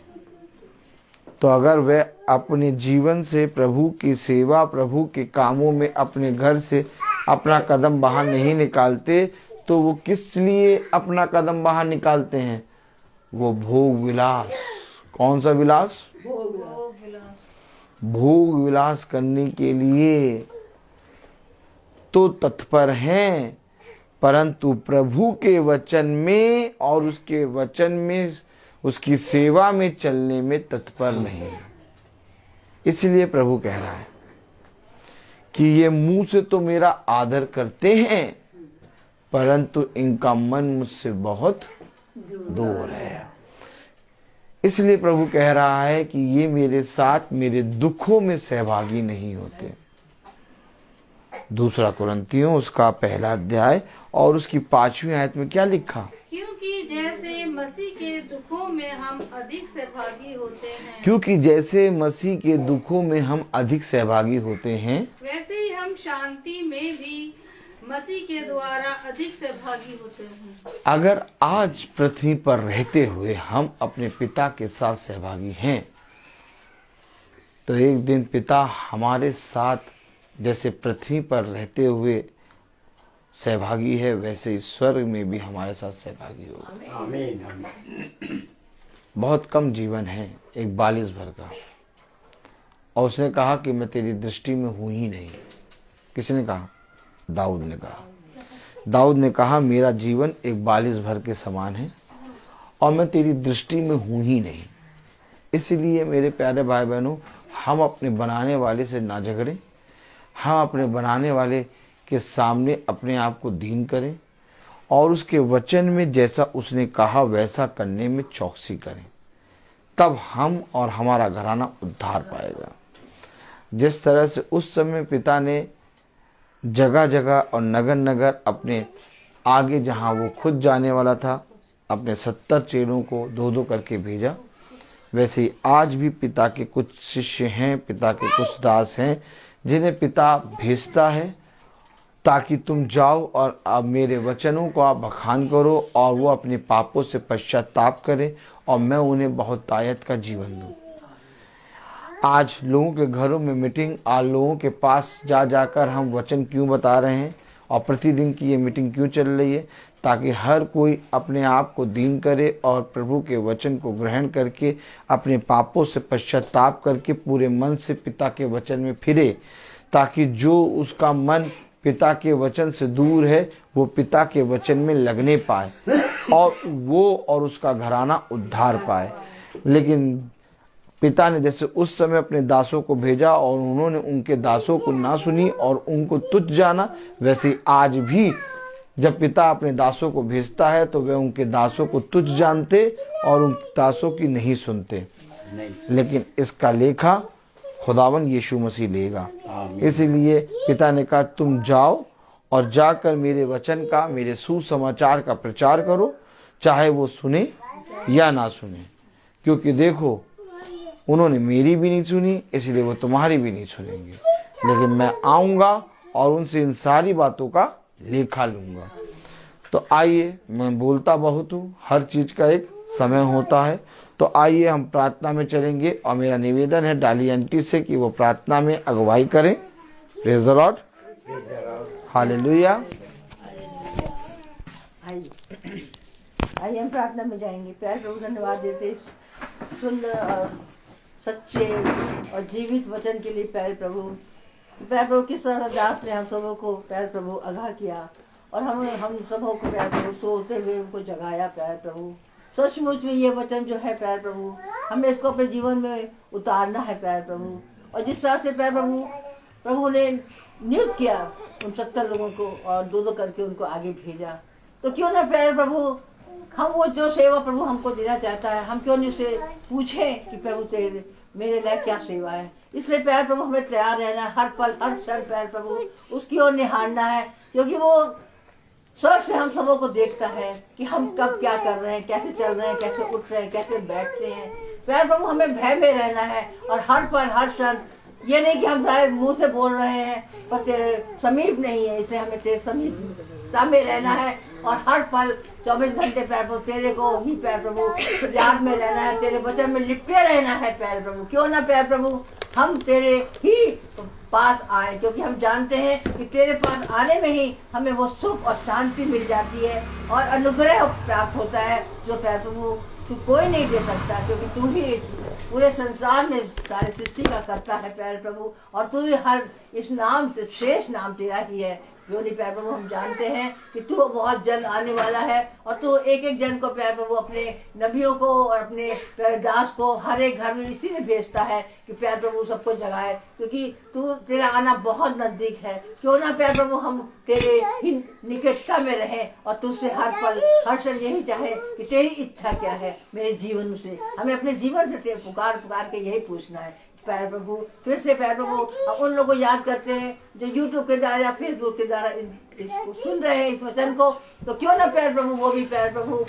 तो अगर वह अपने जीवन से प्रभु की सेवा, प्रभु के कामों में अपने घर से अपना कदम बाहर नहीं निकालते, तो वो किस लिए अपना कदम बाहर निकालते हैं? वो भोग विलास, कौन सा विलास? भोग विलास करने के लिए तो तत्पर हैं, परंतु प्रभु के वचन में और उसके वचन में, उसकी सेवा में चलने में तत्पर नहीं। इसलिए प्रभु कह रहा है कि ये मुंह से तो मेरा आदर करते हैं, परंतु इनका मन मुझसे बहुत दूर है। इसलिए प्रभु कह रहा है कि ये मेरे साथ मेरे दुखों में सहभागी नहीं होते। 2 कुरिन्थियों उसका 1 अध्याय और उसकी 5वीं आयत में क्या लिखा? क्योंकि जैसे मसीह के दुखों में हम अधिक सहभागी होते हैं, क्योंकि जैसे मसीह के दुखों में हम अधिक सहभागी होते हैं, वैसे ही हम शांति में भी मसीह के द्वारा अधिक सहभागी होते हैं। अगर आज पृथ्वी पर रहते हुए हम अपने पिता के साथ सहभागी हैं, तो एक दिन पिता हमारे साथ जैसे पृथ्वी पर रहते हुए सहभागी है, वैसे ही स्वर्ग में भी हमारे साथ सहभागी होगा। आमीन, आमीन। बहुत कम जीवन है एक 42 भर का, और उसने कहा कि मैं तेरी दृष्टि में हूं ही नहीं। किसने कहा? दाऊद ने कहा। दाऊद ने कहा मेरा जीवन एक 42 भर के समान है और मैं तेरी दृष्टि में हूं ही नहीं। इसलिए मेरे प्यारे भाई बहनों, हम अपने बनाने वाले से ना झगड़ें, हम अपने बनाने वाले के सामने अपने आप को दीन करें और उसके वचन में जैसा उसने कहा वैसा करने में चौकसी करें। तब हम और हमारा घराना उद्धार पाएगा। जिस तरह से उस समय पिता ने जगह जगह और नगर नगर अपने आगे जहां वो खुद जाने वाला था अपने 70 चेलों को 2-2 करके भेजा, वैसे ही आज भी पिता के कुछ शिष्य हैं, पिता के कुछ दास हैं जिन्हें पिता भेजता है ताकि तुम जाओ और अब मेरे वचनों को आप बखान करो और वो अपने पापों से पश्चाताप करें और मैं उन्हें बहुत तायत का जीवन दूं। आज लोगों के घरों में मीटिंग, आज लोगों के पास जा जाकर हम वचन क्यों बता रहे हैं? और प्रतिदिन की ये मीटिंग क्यों चल रही है? ताकि हर कोई अपने आप को दीन करे और प्रभु के वचन को ग्रहण करके अपने पापों से पश्चाताप करके पूरे मन से पिता के वचन में फिरे, ताकि जो उसका मन पिता के वचन से दूर है वो पिता के वचन में लगने पाए और वो और उसका घराना उद्धार पाए। लेकिन पिता ने जैसे उस समय अपने दासों को भेजा और उन्होंने उनके दासों को ना सुनी और उनको तुच्छ जाना, वैसे आज भी जब पिता अपने दासों को भेजता है तो वे उनके दासों को तुच्छ जानते और उन दासों की नहीं सुनते। लेकिन इसका लेखा खुदावन यीशु मसीह लेगा। इसीलिए पिता ने कहा तुम जाओ और जाकर मेरे वचन का, मेरे सुसमाचार का प्रचार करो, चाहे वो सुने या ना सुने। क्योंकि देखो उन्होंने मेरी भी नहीं सुनी, इसलिए वो तुम्हारी भी नहीं सुनेंगे। लेकिन मैं आऊंगा और उनसे इन सारी बातों का लेखा लूंगा। तो आइए, मैं बोलता बहुत हूँ, हर चीज का एक समय होता है। तो आइए हम प्रार्थना में चलेंगे और मेरा निवेदन है डाली आंटी से कि वो प्रार्थना में अगुवाई करें। Praise the Lord, hallelujah. आइए हम प्रार्थना में जाएंगे। प्यारे प्रभु धन्यवाद देते सुंदर और सच्चे और जीवित वचन के लिए। प्यारे प्रभु किस तरह दास ने हम सबों को प्यारे प्रभु आगाह किया और हम सबों को प्यारे प्रभु सोते हुए उनको जगाया। प्यारे प्रभु सचमुच में ये वचन जो है प्यारे प्रभु हमें इसको अपने जीवन में उतारना है प्यारे प्रभु। और जिस तरह से प्यारे प्रभु ने नियुक्त किया उन 70 लोगों को और दो करके उनको आगे भेजा, तो क्यों ना प्यारे प्रभु हम वो जो सेवा प्रभु हमको देना चाहता है, हम क्यों नहीं उसे पूछें कि प्रभु तेरे मेरे लिए क्या सेवा है। इसलिए प्यारे प्रभु हमें तैयार रहना है, हर पल हर क्षण प्यारे प्रभु उसकी ओर निहारना है, क्योंकि वो स्वर्ग से हम सबों को देखता है कि हम कब क्या कर रहे हैं, कैसे चल रहे हैं, कैसे उठ रहे हैं, कैसे बैठते हैं। प्यारे प्रभु हमें भय में रहना है और हर पल हर क्षण, ये नहीं कि हम सारे मुंह से बोल रहे हैं पर तेरे समीप नहीं है, इसलिए हमें तेरे समीपता में रहना है और हर पल 24 घंटे प्यारे प्रभु तेरे को ही प्यारे प्रभु याद में रहना है, तेरे वचन में लिपटे रहना है प्यारे प्रभु। क्यों ना प्यारे प्रभु हम तेरे ही पास आए, क्योंकि हम जानते हैं कि तेरे पास आने में ही हमें वो सुख और शांति मिल जाती है और अनुग्रह प्राप्त होता है जो प्यारे प्रभु तू कोई नहीं दे सकता, क्योंकि तू ही पूरे संसार में सारे सृष्टि का करता है प्यारे प्रभु। और तू ही हर इस नाम से श्रेष्ठ नाम तेरा ही है। जो नहीं प्यारे प्रभु हम जानते हैं कि तू बहुत जल्द आने वाला है और तू एक एक जन को प्यारे प्रभु अपने नबियों को और अपने प्यारे दास को हर एक घर में इसी में भेजता है कि प्यारे प्रभु सबको जगाए, क्योंकि तू तेरा आना बहुत नजदीक है। क्यों ना प्यारे प्रभु हम तेरे ही निकटता में रहें और तुझसे हर पल हर क्षण यही चाहे कि तेरी इच्छा क्या है मेरे जीवन से। हमें अपने जीवन से तेरे पुकार के यही पूछना है प्यारे प्रभु। फिर से प्यारे प्रभु अब उन लोगों को याद करते हैं जो यूट्यूब के द्वारा या फेसबुक के द्वारा इसको सुन रहे हैं इस वचन को, तो क्यों ना प्यारे प्रभु वो भी प्यारे प्रभु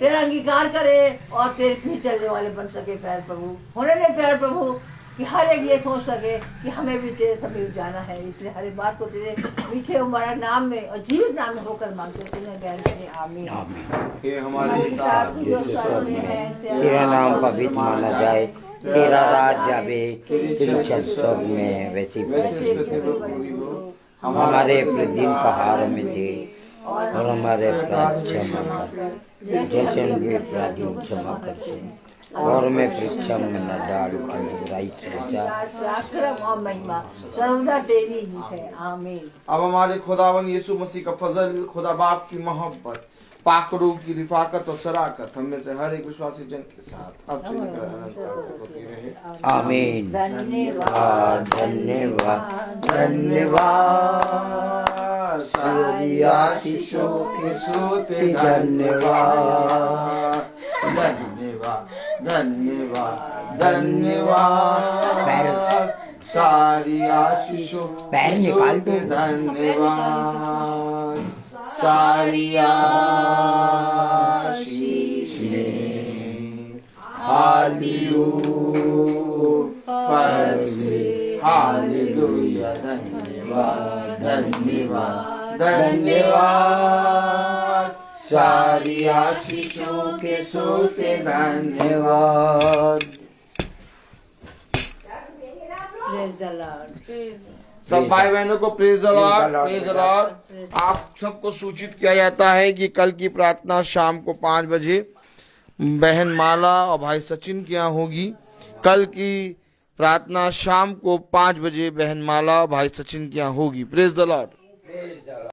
तेरा अंगीकार करे और तेरे पीछे चलने वाले बन सके प्यारे प्रभु। होने दे प्यारे प्रभु कि हर एक ये सोच सके कि हमें भी तेरे समीप जाना है। इसलिए हर एक बात को तेरे मीठे हमारे नाम में और जीवित नाम में होकर मांगते तुम्हें ज्ञान करें। आमीन। ये हमारे पिता तेरा नाम पवित्र माना जाए, तेरा राज जावे, तेरी इच्छा स्वर्ग में वैसी पृथ्वी हो। हमारे प्रतिदिन का आहार हमें दे और हमारे अपराध क्षमा कर जैसे हम भी अपराधी क्षमा करते हैं, और हमें परीक्षा में न डाल कि बुराई से बचा। और महिमा सर्वदा तेरी ही है। आमीन। अब हमारे खुदावन यीशु मसीह का फजल, खुदा बाप की मोहब्बत, पाकरू की रिफाकत और शराकत हम में से हर एक विश्वासी जन के साथ अब से लेकर अनंत काल होती रहे। आमीन। धन्यवाद धन्यवाद धन्यवाद सारी आशीषों के सोते धन्यवाद धन्यवाद धन्यवाद धन्यवाद सारी आशीषों पैर निकाल दो। धन्यवाद सारी आशीष में आदियों पर से हालेलुया। धन्यवाद धन्यवाद धन्यवाद सारी आशीषों के सोते धन्यवाद। Praise the Lord। सब भाई बहनों को प्रेज द लॉर्ड। आप सबको सूचित किया जाता है कि कल की प्रार्थना शाम को 5 बजे बहन माला और भाई सचिन के यहाँ होगी। कल की प्रार्थना शाम को 5 बजे बहन माला और भाई सचिन के यहाँ होगी। Praise the Lord.